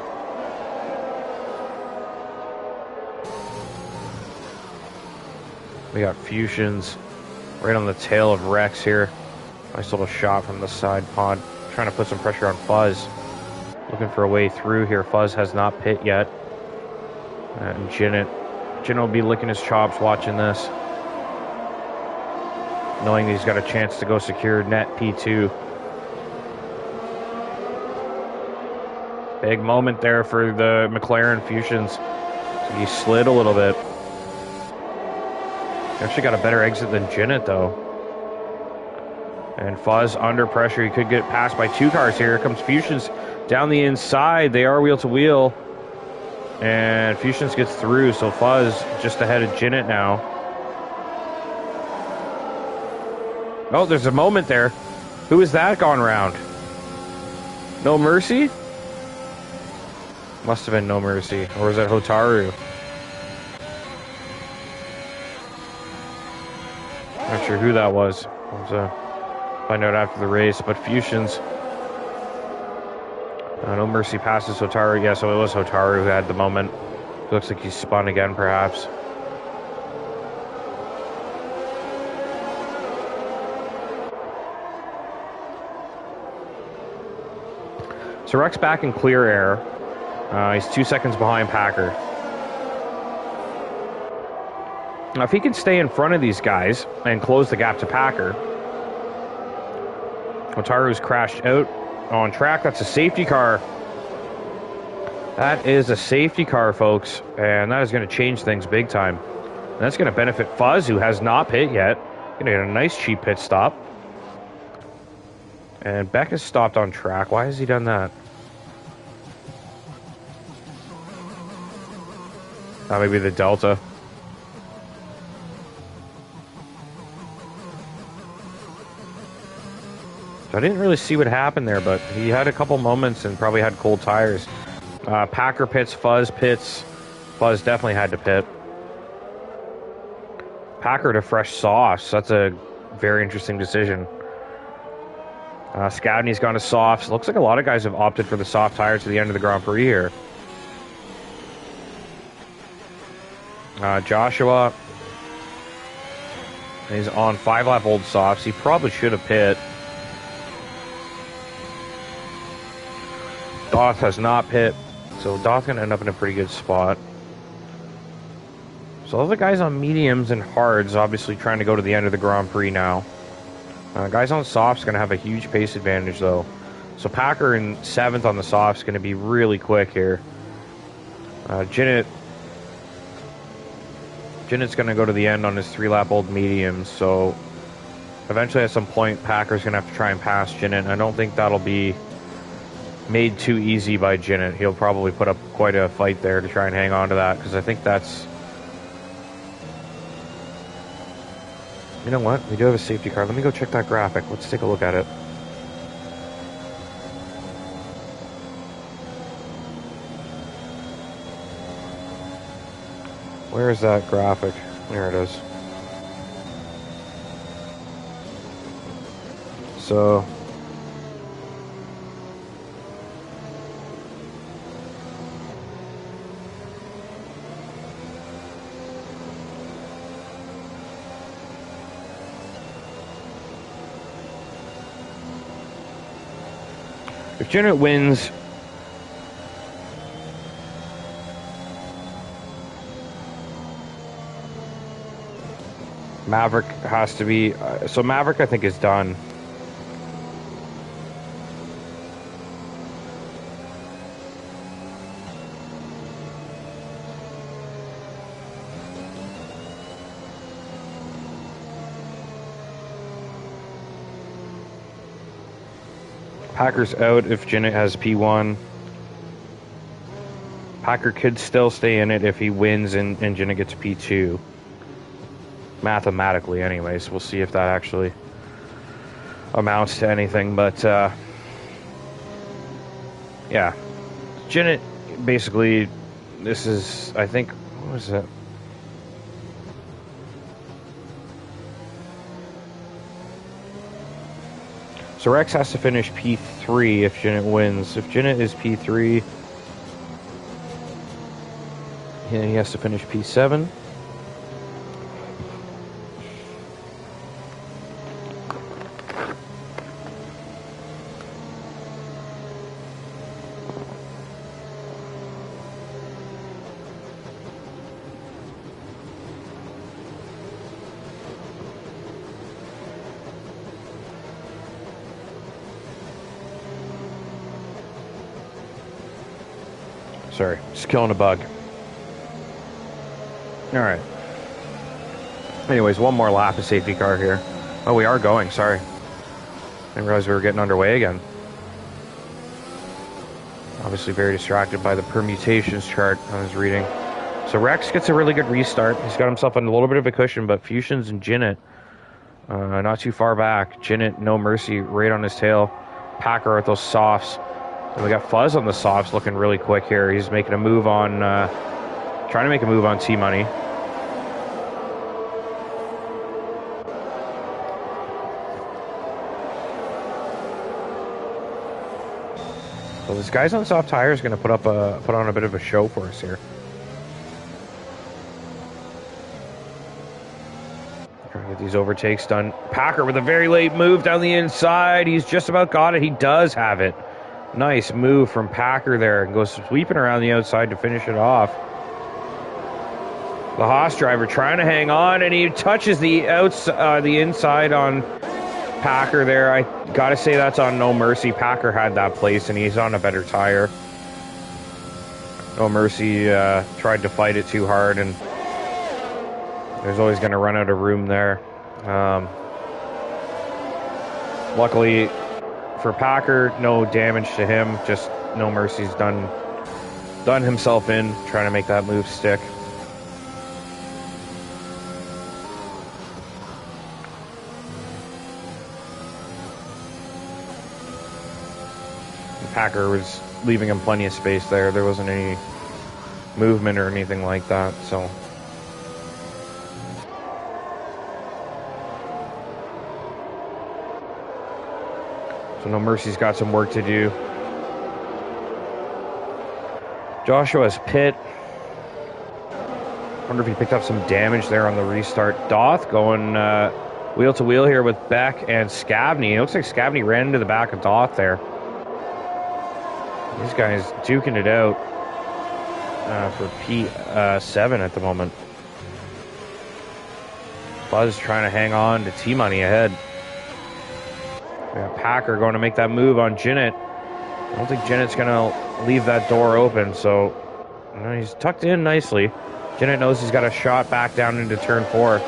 We got Fusions right on the tail of Rex here. Nice little shot from the side pod. Trying to put some pressure on Fuzz. Looking for a way through here. Fuzz has not pit yet. And Jinnit will be licking his chops watching this. Knowing he's got a chance to go secure net P2. Big moment there for the McLaren Fusions. So he slid a little bit. Actually got a better exit than Jinnit, though. And Fuzz under pressure. He could get passed by two cars here. Here comes Fusions down the inside. They are wheel to wheel. And Fusions gets through, so Fuzz just ahead of Jinnit now. Oh, there's a moment there. Who is that gone round? No Mercy? Must have been No Mercy. Or was that Hotaru? Not sure who that was. We'll find out after the race. But Fusions. No Mercy passes Hotaru. Yeah, so it was Hotaru who had the moment. Looks like he's spun again, perhaps. So Rex back in clear air. He's 2 seconds behind Packer. Now, if he can stay in front of these guys and close the gap to Packer. Hotaru's crashed out on track. That's a safety car. That is a safety car, folks. And that is going to change things big time. And that's going to benefit Fuzz, who has not pit yet. Going to get a nice cheap pit stop. And Beck has stopped on track. Why has he done that? Maybe the Delta. So I didn't really see what happened there, but he had a couple moments and probably had cold tires. Packer pits, Fuzz pits. Fuzz definitely had to pit. Packer to fresh softs. That's a very interesting decision. Scadney's gone to softs. Looks like a lot of guys have opted for the soft tires to the end of the Grand Prix here. Joshua, he's on 5-lap old softs. He probably should have pit. Doth has not pit, so Doth's going to end up in a pretty good spot. So all the guys on mediums and hards obviously trying to go to the end of the Grand Prix now. Guys on softs going to have a huge pace advantage though. So Packer in 7th on the softs going to be really quick here. Jinnet's going to go to the end on his 3-lap old mediums, so eventually at some point Packer's going to have to try and pass Jinnett. I don't think that'll be made too easy by Jinnett. He'll probably put up quite a fight there to try and hang on to that, because I think that's... You know what? We do have a safety car. Let me go check that graphic. Let's take a look at it. Where is that graphic? There it is. So... if Jinnett wins, Maverick has to be... so Maverick, I think, is done. Packer's out if Jinnett has P1. Packer could still stay in it if he wins and Jinnett gets P2. Mathematically, anyways. We'll see if that actually amounts to anything. But, yeah. Jinnett, basically, this is, I think, what was it? So Rex has to finish P3 if Jinnett wins. If Jinnett is P3, yeah, he has to finish P7. Sorry, just killing a bug. Alright. Anyways, one more lap of safety car here. Oh, we are going, sorry. I didn't realize we were getting underway again. Obviously very distracted by the permutations chart I was reading. So Rex gets a really good restart. He's got himself in a little bit of a cushion, but Fusions and Jinnett, not too far back. Jinnett, no mercy, right on his tail. Packer with those softs. And we got Fuzz on the softs looking really quick here. He's making a move on, trying to make a move on T-Money. So this guy's on soft tires is going to put on a bit of a show for us here. Trying to get these overtakes done. Packer with a very late move down the inside. He's just about got it. He does have it. Nice move from Packer there, and goes sweeping around the outside to finish it off. The Haas driver trying to hang on, and he touches the inside on Packer there. I gotta say that's on No Mercy. Packer had that place, and he's on a better tire. No Mercy tried to fight it too hard, and there's always going to run out of room there. Luckily for Packer, no damage to him. Just No Mercy's done himself in, trying to make that move stick. Packer was leaving him plenty of space there. There wasn't any movement or anything like that, so. So No Mercy's got some work to do. Joshua's pit. Wonder if he picked up some damage there on the restart. Doth going wheel to wheel here with Beck and Scavney. It looks like Scavney ran into the back of Doth there. These guys duking it out for P7 at the moment. Buzz trying to hang on to T-Money ahead. We got Packer going to make that move on Jinnit. I don't think Jinnit's going to leave that door open, so he's tucked in nicely. Jinnit knows he's got a shot back down into turn 4.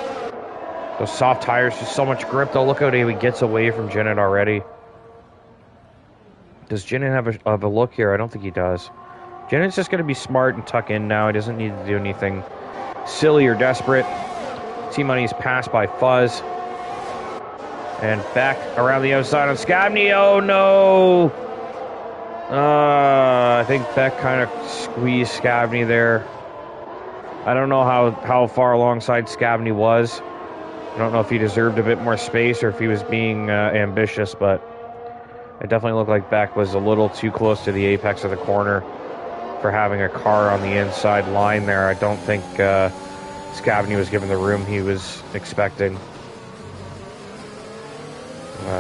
Those soft tires, just so much grip, though. Look how he gets away from Jinnit already. Does Jinnit have a look here? I don't think he does. Jinnit's just going to be smart and tuck in now. He doesn't need to do anything silly or desperate. T-Money's passed by Fuzz. And back around the outside on Scavney. Oh, no! I think Beck kind of squeezed Scavney there. I don't know how far alongside Scavney was. I don't know if he deserved a bit more space or if he was being ambitious, but it definitely looked like Beck was a little too close to the apex of the corner for having a car on the inside line there. I don't think Scavney was given the room he was expecting.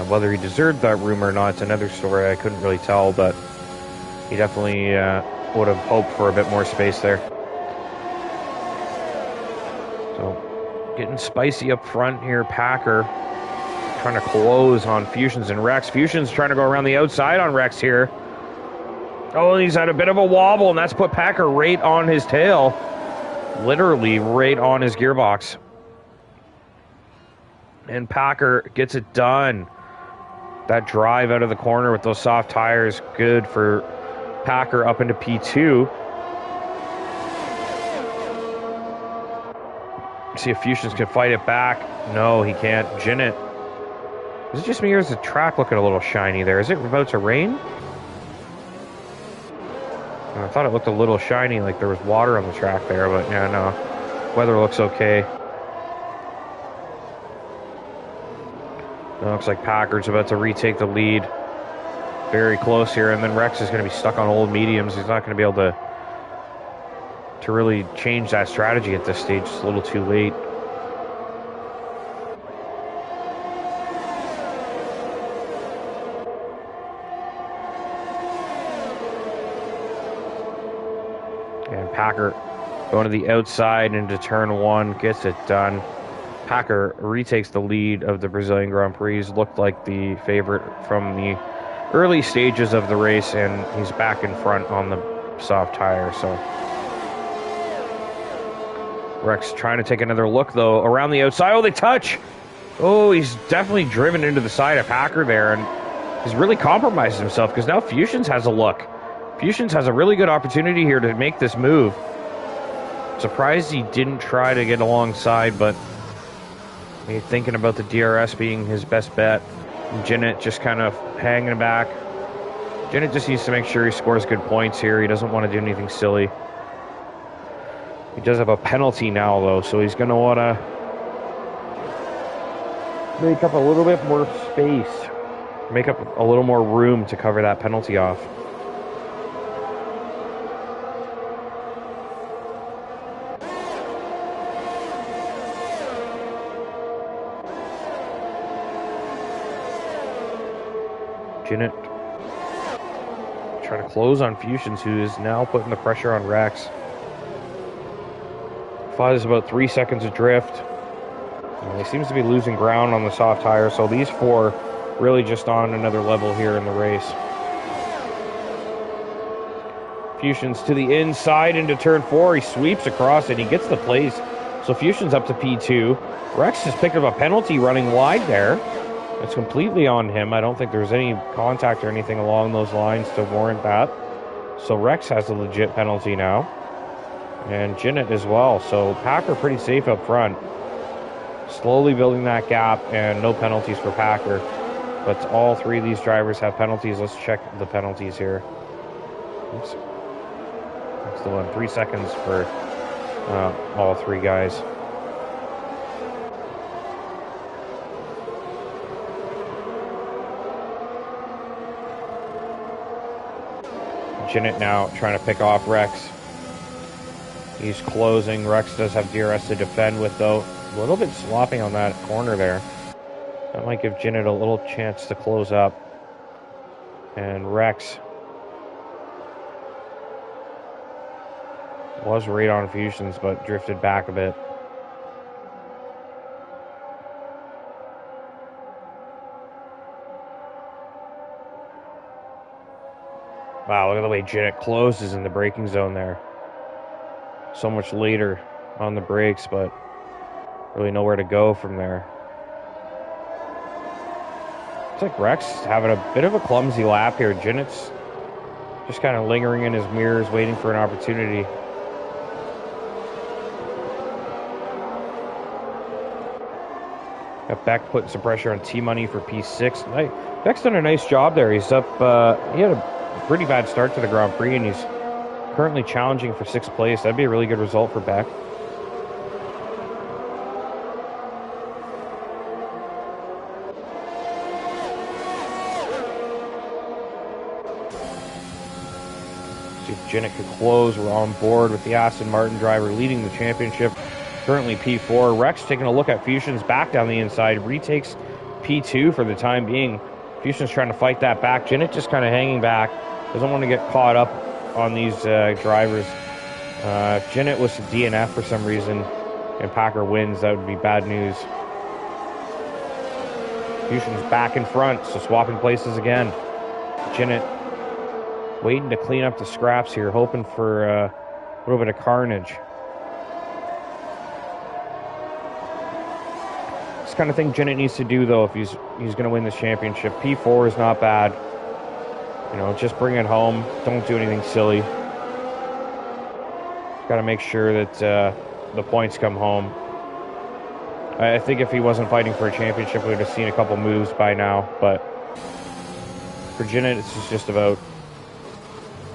Whether he deserved that room or not, it's another story. I couldn't really tell, but he definitely would have hoped for a bit more space there. So, getting spicy up front here, Packer trying to close on Fusions and Rex. Fusions trying to go around the outside on Rex here. Oh, he's had a bit of a wobble, and that's put Packer right on his tail. Literally right on his gearbox. And Packer gets it done. That drive out of the corner with those soft tires, good for Packer up into P2. See if Fusions can fight it back. No, he can't. Jinnit. Is it just me or is the track looking a little shiny there? Is it about to rain? I thought it looked a little shiny, like there was water on the track there, but yeah, no. Weather looks okay. It looks like Packard's about to retake the lead. Very close here, and then Rex is going to be stuck on old mediums. He's not going to be able to really change that strategy at this stage. It's a little too late. And Packer going to the outside into turn 1, gets it done. Packer retakes the lead of the Brazilian Grand Prix. He's looked like the favorite from the early stages of the race, and he's back in front on the soft tire. So Rex trying to take another look, though, around the outside. Oh, they touch! Oh, he's definitely driven into the side of Packer there, and he's really compromised himself, because now Fusions has a look. Fusions has a really good opportunity here to make this move. Surprised he didn't try to get alongside, but maybe thinking about the DRS being his best bet. And Jinnit just kind of hanging back. Jinnit just needs to make sure he scores good points here. He doesn't want to do anything silly. He does have a penalty now, though, so he's going to want to make up a little bit more space. Make up a little more room to cover that penalty off. Jinnit trying to close on Fusions, who is now putting the pressure on Rex. Fuzz about 3 seconds adrift. And he seems to be losing ground on the soft tire, so these four really just on another level here in the race. Fusions to the inside into turn 4. He sweeps across it. He gets the place. So Fusions up to P2. Rex just picked up a penalty running wide there. It's completely on him. I don't think there's any contact or anything along those lines to warrant that. So Rex has a legit penalty now. And Jinnit as well. So Packer pretty safe up front. Slowly building that gap, and no penalties for Packer. But all three of these drivers have penalties. Let's check the penalties here. Oops. Still in 3 seconds for all three guys. Jinnit now trying to pick off Rex. He's closing. Rex does have DRS to defend with, though. A little bit sloppy on that corner there. That might give Jinnit a little chance to close up. And Rex was right on Fusions, but drifted back a bit. Wow, look at the way Jinnit closes in the braking zone there. So much later on the brakes, but really nowhere to go from there. Looks like Rex having a bit of a clumsy lap here. Jinnit's just kind of lingering in his mirrors, waiting for an opportunity. Got Beck putting some pressure on T-Money for P6. Beck's done a nice job there. He's up, he had a pretty bad start to the Grand Prix, and he's currently challenging for 6th place. That'd be a really good result for Beck. See if Jinnit could close. We're on board with the Aston Martin driver leading the championship. Currently P4. Rex taking a look at Fusions back down the inside. Retakes P2 for the time being. Fusions trying to fight that back. Jinnit just kind of hanging back. Doesn't want to get caught up on these drivers. If Jinnit was to DNF for some reason and Packer wins, that would be bad news. Fusions back in front, so swapping places again. Jinnit waiting to clean up the scraps here, hoping for a little bit of carnage. This kind of thing Jinnit needs to do, though, if he's going to win this championship. P4 is not bad. You know, just bring it home. Don't do anything silly. Got to make sure that the points come home. I think if he wasn't fighting for a championship, we would have seen a couple moves by now. But for Jinnit, it's just about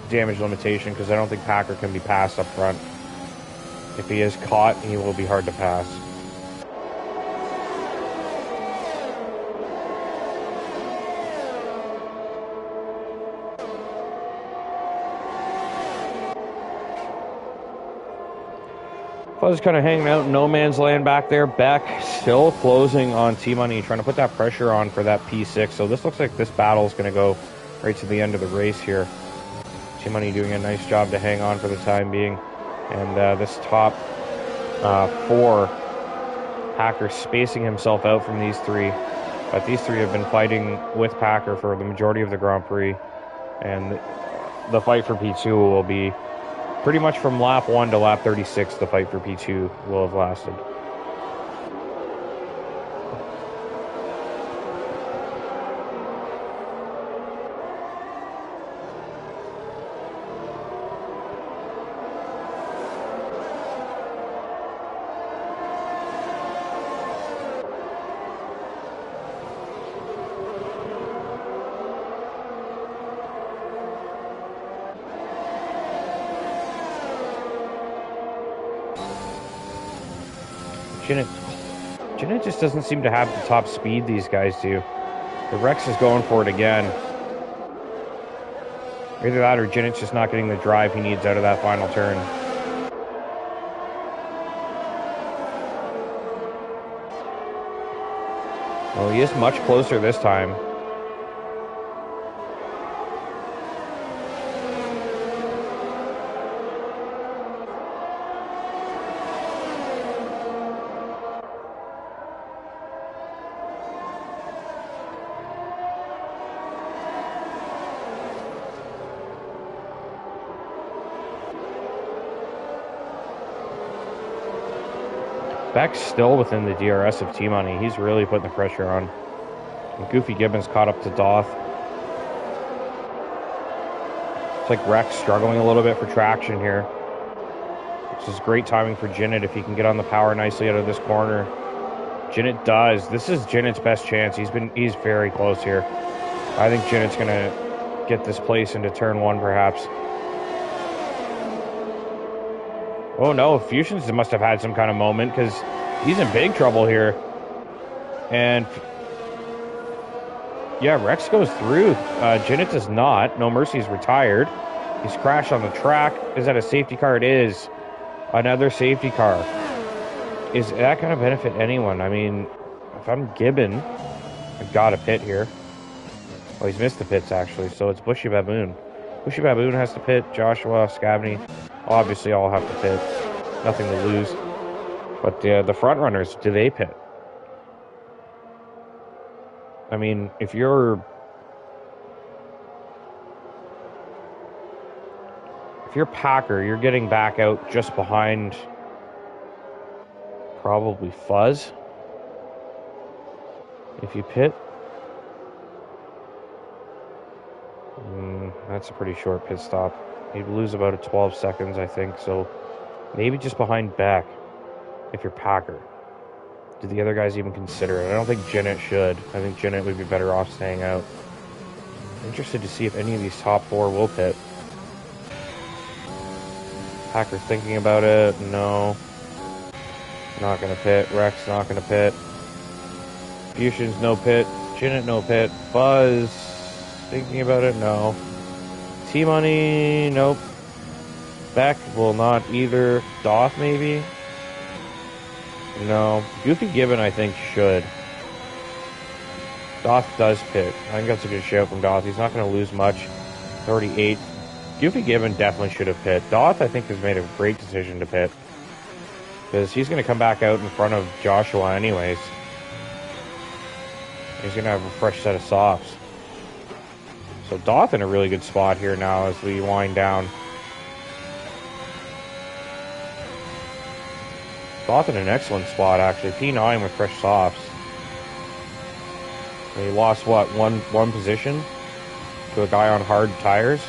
damage limitation, because I don't think Packer can be passed up front. If he is caught, he will be hard to pass. Fuzz kind of hanging out in no man's land back there. Beck still closing on T-Money, trying to put that pressure on for that P6. So this looks like this battle is going to go right to the end of the race here. T-Money doing a nice job to hang on for the time being. And this top 4, Packer spacing himself out from these three. But these three have been fighting with Packer for the majority of the Grand Prix. And the fight for P2 will be pretty much from lap 1 to lap 36, the fight for P2 will have lasted. Jinnit just doesn't seem to have the top speed these guys do. The Rex is going for it again. Either that or Jinnit's just not getting the drive he needs out of that final turn. Well, he is much closer this time. Beck's still within the DRS of T-Money. He's really putting the pressure on. And Goofy Gibbons caught up to Doth. It's like Rex struggling a little bit for traction here. Which is great timing for Jinnit if he can get on the power nicely out of this corner. Jinnit does. This is Jinnit's best chance. He's very close here. I think Jinnit's gonna get this place into turn 1, perhaps. Oh no, Fusions must have had some kind of moment, because he's in big trouble here. And yeah, Rex goes through. Jinnit does not. No Mercy's retired. He's crashed on the track. Is that a safety car? It is. Another safety car. Is that going to benefit anyone? I mean, if I'm Gibbon, I've got a pit here. Oh, he's missed the pits, actually, so it's Bushy Baboon. Bushy Baboon has to pit. Joshua, Scavney, obviously all have to pit. Nothing to lose. But the front runners, do they pit? I mean, if you're Packer, you're getting back out just behind probably Fuzz. If you pit, that's a pretty short pit stop. You'd lose about 12 seconds, I think, so maybe just behind Beck if you're Packer. Do the other guys even consider it? I don't think Jinnit should. I think Jinnit would be better off staying out. I'm interested to see if any of these top 4 will pit. Packer thinking about it. No. Not going to pit. Rex not going to pit. Fusions no pit. Jinnit no pit. Buzz thinking about it. No. T-Money. Nope. Beck will not either. Doth maybe. No. Goofy Gibbon I think should. Doth does pit. I think that's a good shout from Doth. He's not going to lose much. 38. Goofy Gibbon definitely should have pit. Doth, I think, has made a great decision to pit. Because he's going to come back out in front of Joshua anyways. He's going to have a fresh set of softs. So Doth in a really good spot here now as we wind down. Doth in an excellent spot, actually. P9 with fresh softs. And he lost, what, one position to a guy on hard tires?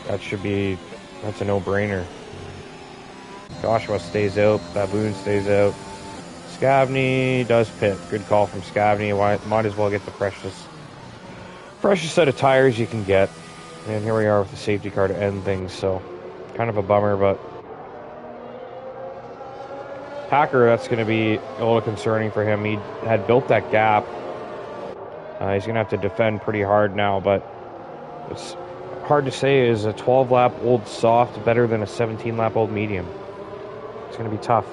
That's a no-brainer. Joshua stays out. Baboon stays out. Scavney does pit. Good call from Scavney. Might as well get the freshest set of tires you can get. And here we are with the safety car to end things. So, kind of a bummer, but Packer, that's going to be a little concerning for him. He had built that gap. He's going to have to defend pretty hard now, but it's hard to say, is a 12-lap old soft better than a 17-lap old medium? It's going to be tough.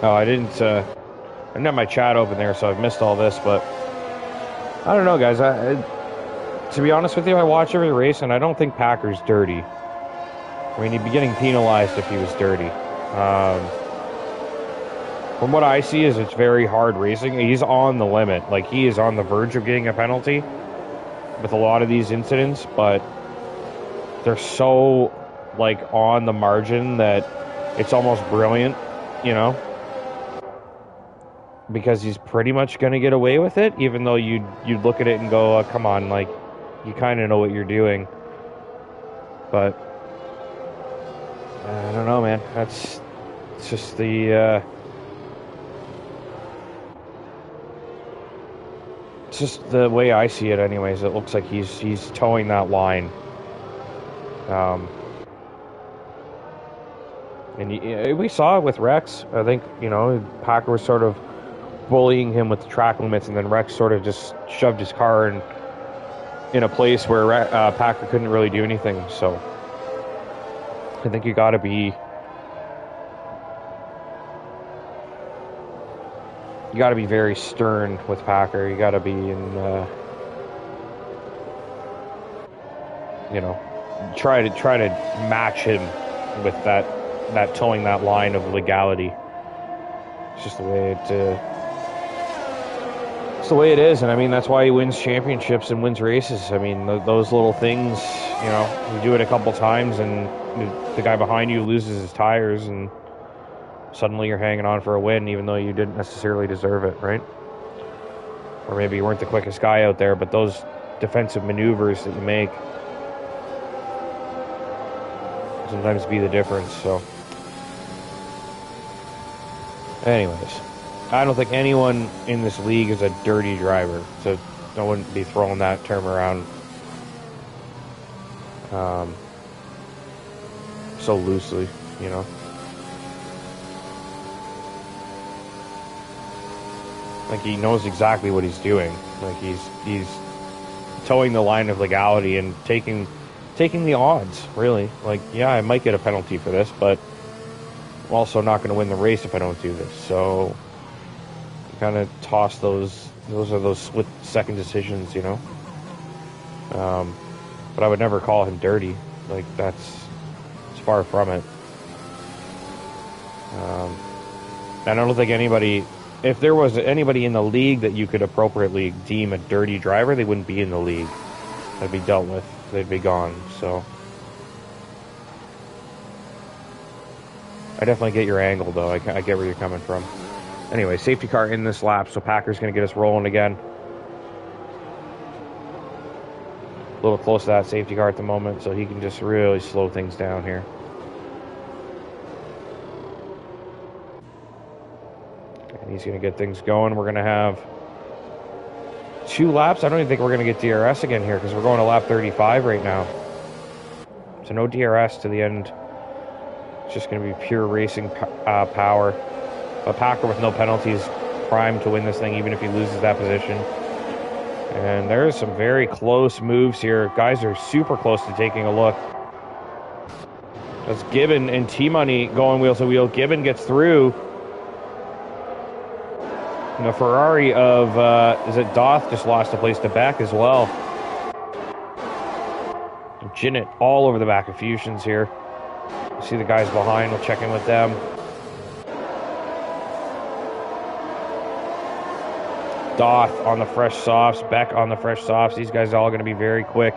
Oh, I didn't have my chat open there, so I've missed all this, but I don't know, guys. To be honest with you, I watch every race, and I don't think Packer's dirty. I mean, he'd be getting penalized if he was dirty. From what I see, is it's very hard racing. He's on the limit. Like, he is on the verge of getting a penalty with a lot of these incidents, but they're so, like, on the margin that it's almost brilliant, you know? Because he's pretty much going to get away with it, even though you'd look at it and go, oh, come on, like, you kind of know what you're doing. But I don't know, man. It's just the it's just the way I see it anyways. It looks like he's towing that line. And we saw it with Rex. I think, Packer was sort of bullying him with the track limits, and then Rex sort of just shoved his car in a place where Packer couldn't really do anything. So I think you got to be very stern with Packer. You got to be in try to match him with that towing that line of legality. It's just the way the way it is, and I mean that's why he wins championships and wins races. I mean those little things, you know, you do it a couple times, and the guy behind you loses his tires, and suddenly you're hanging on for a win, even though you didn't necessarily deserve it, right? Or maybe you weren't the quickest guy out there, but those defensive maneuvers that you make sometimes be the difference. So, anyways, I don't think anyone in this league is a dirty driver, so I wouldn't be throwing that term around so loosely, you know. Like, he knows exactly what he's doing. Like, he's towing the line of legality and taking the odds, really. Like, yeah, I might get a penalty for this, but I'm also not going to win the race if I don't do this. So, you kind of toss those are those split-second decisions, you know. But I would never call him dirty. Like, it's far from it. I don't think anybody... If there was anybody in the league that you could appropriately deem a dirty driver, they wouldn't be in the league. They'd be dealt with. They'd be gone. So I definitely get your angle, though. I get where you're coming from. Anyway, safety car in this lap, so Packer's going to get us rolling again. A little close to that safety car at the moment, so he can just really slow things down here. He's going to get things going. We're going to have 2 laps. I don't even think we're going to get DRS again here because we're going to lap 35 right now. So no DRS to the end. It's just going to be pure racing power. But Packer with no penalties, primed to win this thing even if he loses that position. And there's some very close moves here. Guys are super close to taking a look. That's Gibbon and T-Money going wheel to wheel. Gibbon gets through. And the Ferrari of, is it Doth, just lost a place to back as well. Jinnit all over the back of Fusions here. See the guys behind, we'll check in with them. Doth on the fresh softs, Beck on the fresh softs. These guys are all going to be very quick.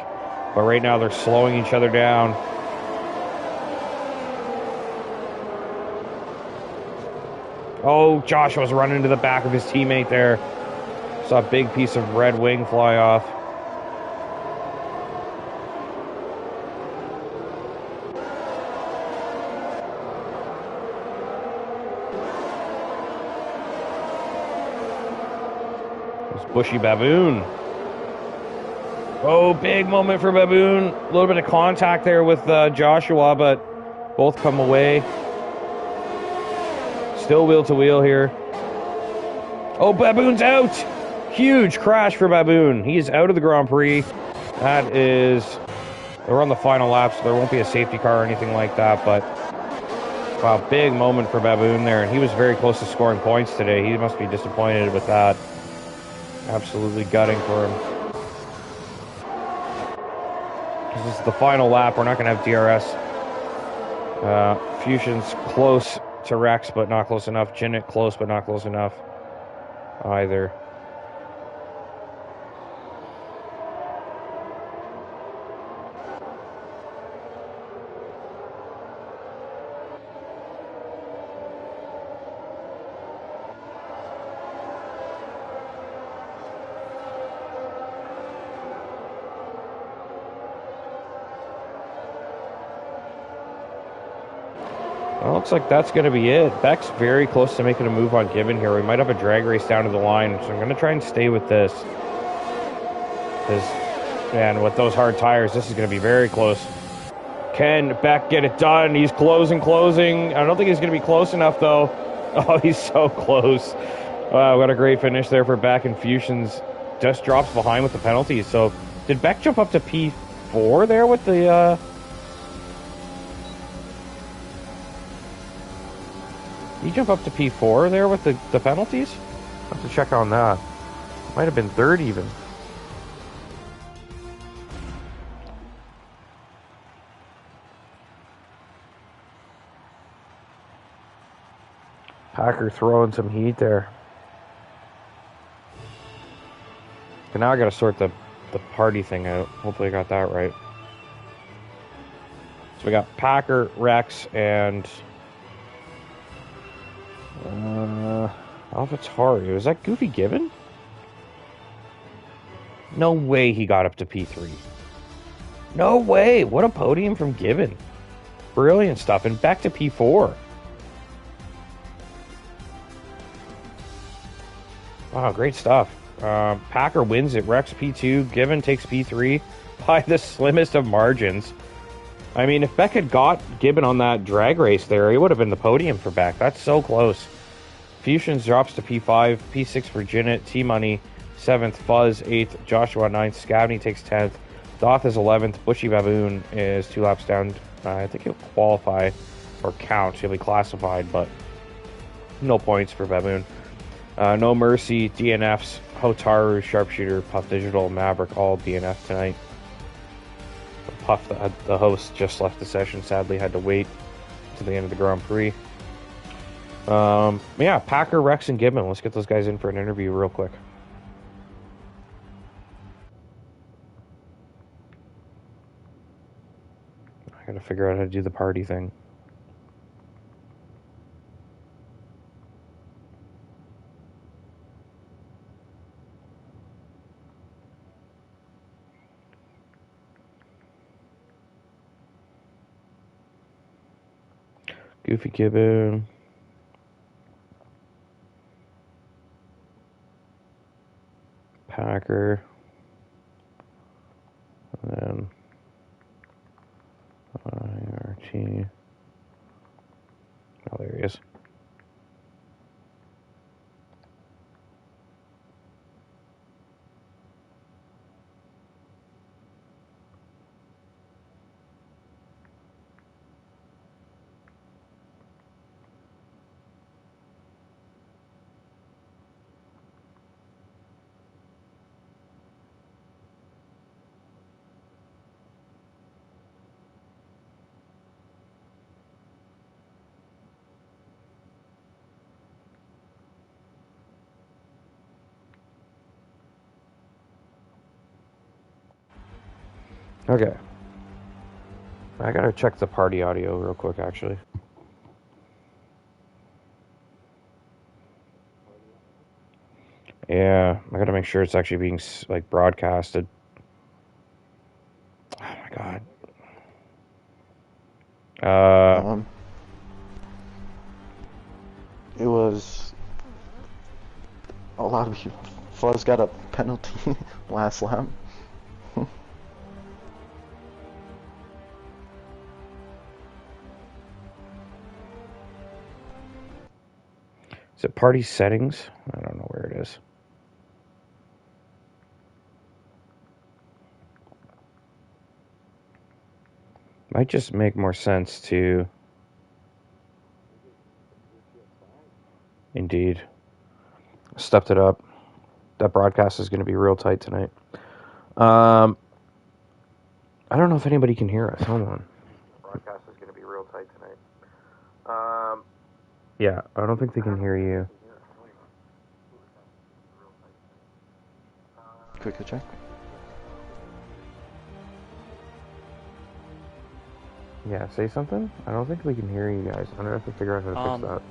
But right now they're slowing each other down. Oh, Joshua's running into the back of his teammate there. Saw a big piece of red wing fly off. It's Bushy Baboon. Oh, big moment for Baboon. A little bit of contact there with Joshua, but both come away. Still wheel to wheel here. Oh, Baboon's out. Huge crash for Baboon. He is out of the Grand Prix. That is... We're on the final lap, so there won't be a safety car or anything like that, but... Wow, big moment for Baboon there. And he was very close to scoring points today. He must be disappointed with that. Absolutely gutting for him. This is the final lap. We're not going to have DRS. Fusion's close to Rex, but not close enough. Jinnit close, but not close enough either. Well, looks like that's going to be it. Beck's very close to making a move on Gibbon here. We might have a drag race down to the line, so I'm going to try and stay with this. Because, man, with those hard tires, this is going to be very close. Can Beck get it done? He's closing. I don't think he's going to be close enough, though. Oh, he's so close. Wow, what a great finish there for Beck, and Fusions just drops behind with the penalties. So, did Beck jump up to P4 there with the... Did he jump up to P4 there with the penalties? I'll have to check on that. Might have been third even. Packer throwing some heat there. Okay, now I gotta sort the party thing out. Hopefully I got that right. So we got Packer, Rex, and AlphaTauri. Was that Goofy Gibbon? No way he got up to P3. No way! What a podium from Gibbon. Brilliant stuff. And back to P4. Wow, great stuff. Packer wins it. Rex P2. Gibbon takes P3 by the slimmest of margins. I mean, if Beck had got Gibbon on that drag race there, he would have been the podium for Beck. That's so close. Fusions drops to P5. P6 for Jinnit. T-Money 7th. Fuzz 8th. Joshua 9th. Scavney takes 10th. Doth is 11th. Bushy Baboon is 2 laps down. I think he'll qualify or count. He'll be classified, but no points for Baboon. No Mercy, DNFs, Hotaru, Sharpshooter, Puff Digital, Maverick, all DNF tonight. Puff, the host, just left the session. Sadly, had to wait to the end of the Grand Prix. Yeah, Packer, Rex, and Gibbon. Let's get those guys in for an interview real quick. I gotta figure out how to do the party thing. Goofy Gibbon. Packer. And then IRT. Oh, there he is. Okay. I gotta check the party audio real quick, actually. Yeah, I gotta make sure it's actually being, like, broadcasted. Oh my god. It was a lot of people. Fuzz got a penalty last lap. Is it party settings? I don't know where it is. Might just make more sense to... Indeed. Stepped it up. That broadcast is going to be real tight tonight. I don't know if anybody can hear us. Hold on. Broadcast is going to be real tight tonight. Yeah, I don't think they can hear you. Quick check. Yeah, say something. I don't think we can hear you guys. I'm gonna have to figure out how to fix that.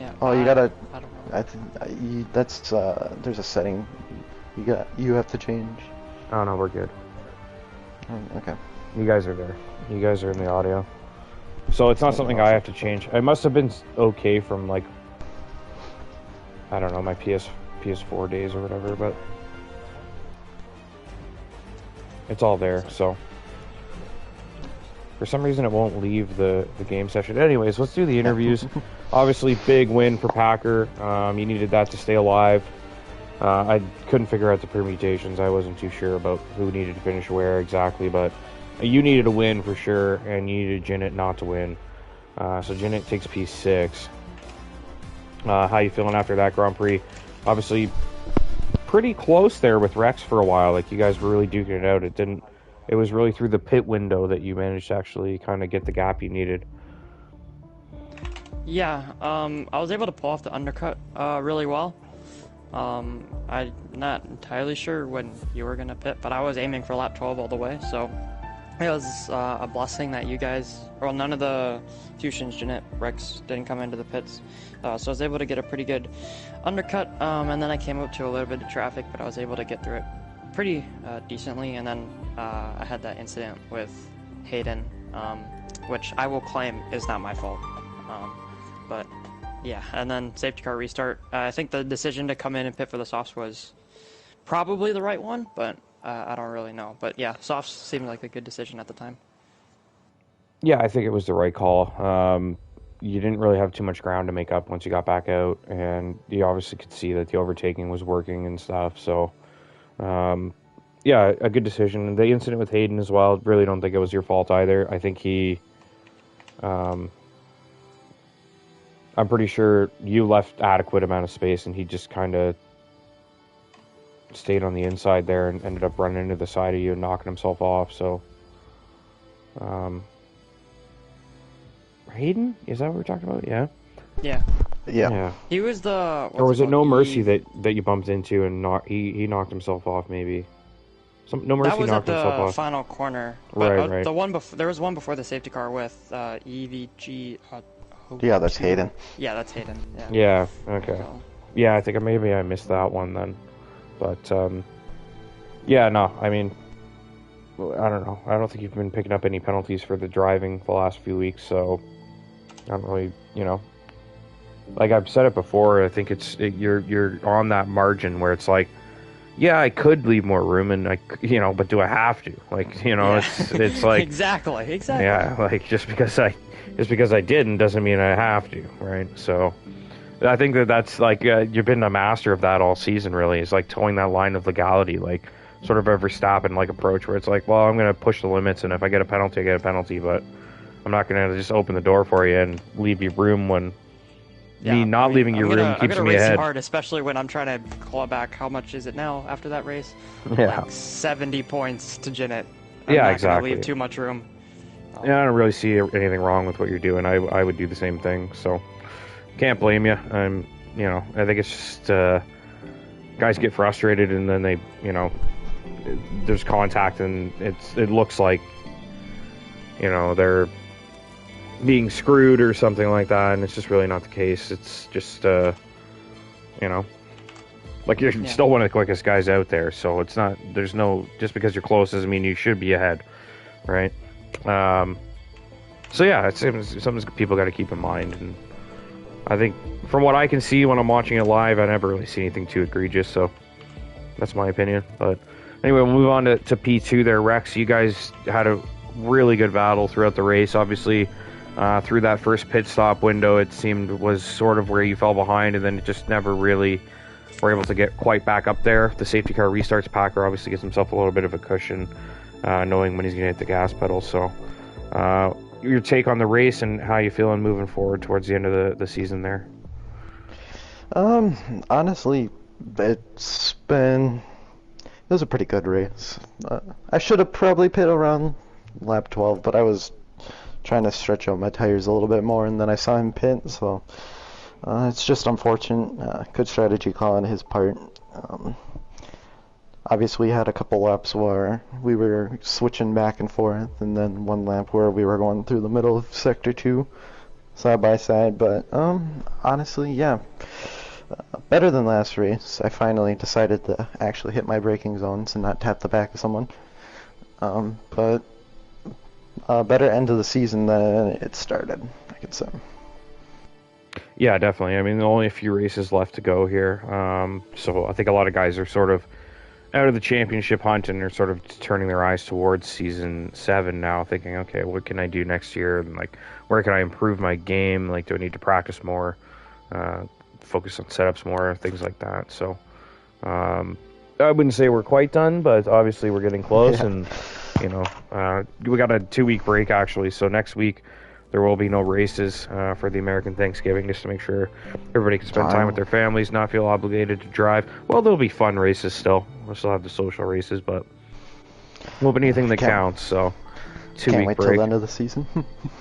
Yeah. Oh, you gotta. I don't know. I think that's there's a setting. You have to change. Oh no, we're good. Okay. You guys are there. You guys are in the audio. So it's not something I have to change. It must have been okay from, like, I don't know, my PS4 days or whatever, but it's all there, so. For some reason it won't leave the game session. Anyways, let's do the interviews. Obviously, big win for Packer. You needed that to stay alive. I couldn't figure out the permutations. I wasn't too sure about who needed to finish where exactly, but you needed a win for sure, and you needed Jinnit not to win. So Jinnit takes P6. How you feeling after that Grand Prix? Obviously, pretty close there with Rex for a while. Like, you guys were really duking it out. It was really through the pit window that you managed to actually kind of get the gap you needed. Yeah, I was able to pull off the undercut really well. I'm not entirely sure when you were gonna pit, but I was aiming for lap 12 all the way, so it was a blessing that you guys, well, none of the Fusions, Jeanette, Rex didn't come into the pits, so I was able to get a pretty good undercut, and then I came up to a little bit of traffic, but I was able to get through it pretty decently, and then I had that incident with Hayden, which I will claim is not my fault, but yeah, and then safety car restart. I think the decision to come in and pit for the softs was probably the right one, but I don't really know. But yeah, softs seemed like a good decision at the time. Yeah, I think it was the right call. You didn't really have too much ground to make up once you got back out, and you obviously could see that the overtaking was working and stuff. So, yeah, a good decision. The incident with Hayden as well, really don't think it was your fault either. I think he... I'm pretty sure you left adequate amount of space, and he just kind of stayed on the inside there and ended up running into the side of you and knocking himself off. So, Hayden, is that what we're talking about? Yeah. Yeah. Yeah. He was the. Or was it No Mercy that you bumped into and he knocked himself off? Maybe. No Mercy that was knocked at himself the off. final corner. But, Right. The one there was one before the safety car with EVG. Yeah, that's Hayden. Yeah, that's Hayden. Yeah. Yeah. Okay. So. Yeah, I think maybe I missed that one then. But yeah, no. I mean, I don't know. I don't think you've been picking up any penalties for the driving the last few weeks, so I don't really, like I've said it before. I think you're on that margin where it's like, yeah, I could leave more room, and but do I have to? Like, Yeah. it's like exactly. Yeah, like just because I didn't doesn't mean I have to, right? So I think that's like you've been a master of that all season. Really, is like towing that line of legality, like sort of every stop and like approach where it's like, well, I'm gonna push the limits, and if I get a penalty, I get a penalty, but I'm not gonna just open the door for you and leave you room when leaving your room keeps me ahead. Hard, especially when I'm trying to claw back. How much is it now after that race? Yeah, like 70 points to Jeanette. Yeah, exactly. Leave too much room. Yeah, I don't really see anything wrong with what you're doing. I would do the same thing, so can't blame you. I think it's just guys get frustrated, and then they, there's contact, and it looks like, they're being screwed or something like that, and it's just really not the case. It's just, like you're still one of the quickest guys out there, so it's not, just because you're close doesn't mean you should be ahead, right? So yeah, it's something people got to keep in mind, and I think from what I can see when I'm watching it live, I never really see anything too egregious, so that's my opinion. But anyway, we'll move on to P2 there. Rex, you guys had a really good battle throughout the race. Obviously, through that first pit stop window, it seemed was sort of where you fell behind, and then it just never really were able to get quite back up there. The safety car restarts. Packer obviously gives himself a little bit of a cushion, knowing when he's going to hit the gas pedal. So your take on the race and how you feeling moving forward towards the end of the season there? Honestly, it was a pretty good race. I should have probably pit around lap 12, but I was trying to stretch out my tires a little bit more, and then I saw him pit, so it's just unfortunate. Good strategy call on his part. Obviously, we had a couple laps where we were switching back and forth, and then one lap where we were going through the middle of Sector 2, side by side, but honestly, yeah, better than last race. I finally decided to actually hit my braking zones and not tap the back of someone, but better end of the season than it started, I could say. Yeah, definitely. I mean, only a few races left to go here, so I think a lot of guys are sort of out of the championship hunt and are sort of turning their eyes towards season 7 now, thinking, okay, what can I do next year, and like, where can I improve my game? Like, do I need to practice more, focus on setups more, things like that. So I wouldn't say we're quite done, but obviously we're getting close. Yeah. And we got a 2-week break actually, so next week there will be no races for the American Thanksgiving, just to make sure everybody can spend time with their families, not feel obligated to drive. Well, there'll be fun races still. We'll still have the social races, but won't be anything that counts. So 2-week break. Can't wait till the end of the season.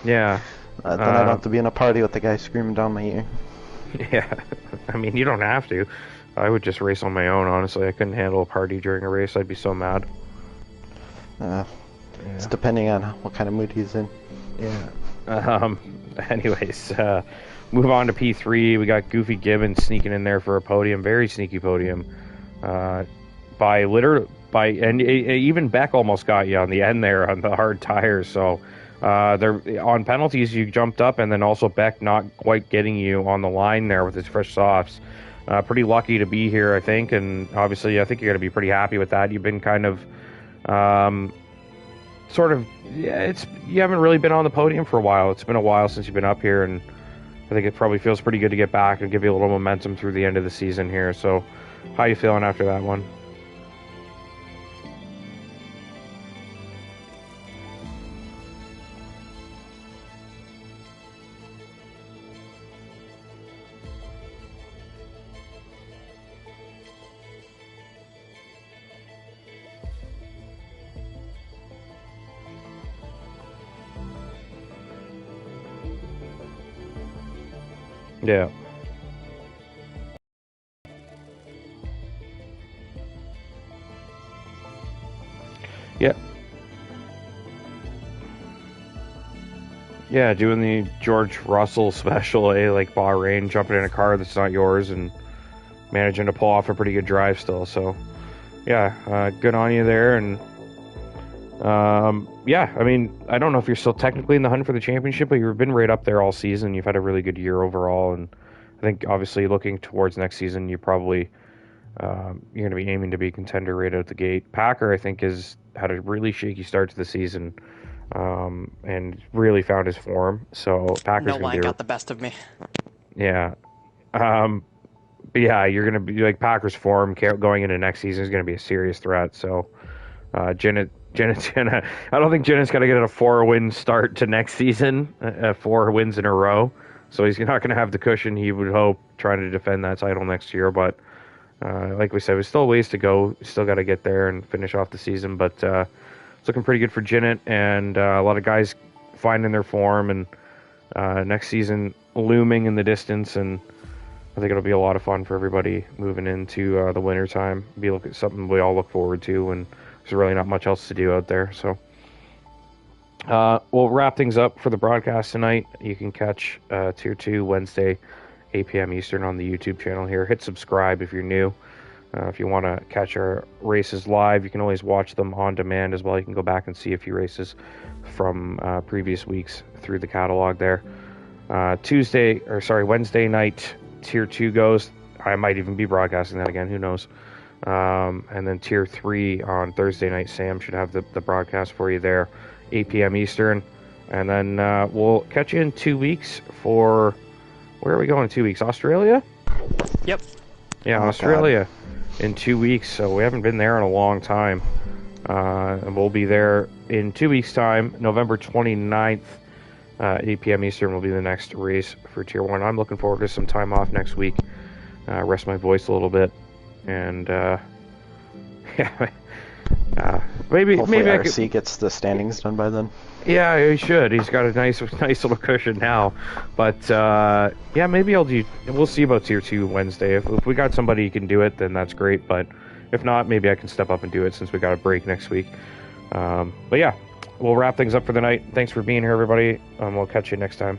Yeah. Then I don't have to be in a party with the guy screaming down my ear. Yeah. I mean, you don't have to. I would just race on my own, honestly. I couldn't handle a party during a race. I'd be so mad. It's depending on what kind of mood he's in. Yeah. Anyways, move on to P3. We got Goofy Gibbons sneaking in there for a podium. Very sneaky podium. And even Beck almost got you on the end there on the hard tires. So they're on penalties. You jumped up, and then also Beck not quite getting you on the line there with his fresh softs. Pretty lucky to be here, I think, and obviously I think you're going to be pretty happy with that. You've been kind of you haven't really been on the podium for a while. It's been a while since you've been up here, and I think it probably feels pretty good to get back and give you a little momentum through the end of the season here. So how you feeling after that one? Yeah. Yeah. Yeah, doing the George Russell special, like Bahrain, jumping in a car that's not yours and managing to pull off a pretty good drive still. So, yeah, good on you there. And, yeah, I mean, I don't know if you're still technically in the hunt for the championship, but you've been right up there all season. You've had a really good year overall. And I think, obviously, looking towards next season, you're going to be aiming to be contender right out the gate. Packer, I think, has had a really shaky start to the season. And really found his form. So Packers no line got the best of me. Yeah. But yeah, you're going to be like Packers form going into next season is going to be a serious threat. So Jennet's gonna. I don't think Jennet's going to get a 4-win start to next season. 4 wins in a row. So he's not going to have the cushion he would hope trying to defend that title next year. But like we said, there's still ways to go. Still got to get there and finish off the season. But it's looking pretty good for Jennett, and a lot of guys finding their form, and next season looming in the distance, and I think it'll be a lot of fun for everybody moving into the winter time. Be something we all look forward to, and there's really not much else to do out there. So we'll wrap things up for the broadcast tonight. You can catch Tier 2 Wednesday, 8 p.m. Eastern on the YouTube channel here. Hit subscribe if you're new. If you want to catch our races live, you can always watch them on demand as well. You can go back and see a few races from previous weeks through the catalog there. Wednesday night, Tier 2 goes. I might even be broadcasting that again, who knows. And then Tier 3 on Thursday night, Sam should have the broadcast for you there, 8 p.m. Eastern. And then we'll catch you in 2 weeks for, where are we going in 2 weeks? Australia? Yep. Yeah, Australia. God. In 2 weeks, so we haven't been there in a long time. And we'll be there in 2 weeks' time. November 29th, 8 p.m. Eastern will be the next race for Tier 1. I'm looking forward to some time off next week. Rest my voice a little bit. And, yeah. Maybe RC gets the standings done by then. Yeah, he should. He's got a nice little cushion now. But, yeah, maybe we'll see about Tier 2 Wednesday. If we got somebody who can do it, then that's great. But if not, maybe I can step up and do it since we got a break next week. But yeah, we'll wrap things up for the night. Thanks for being here, everybody. We'll catch you next time.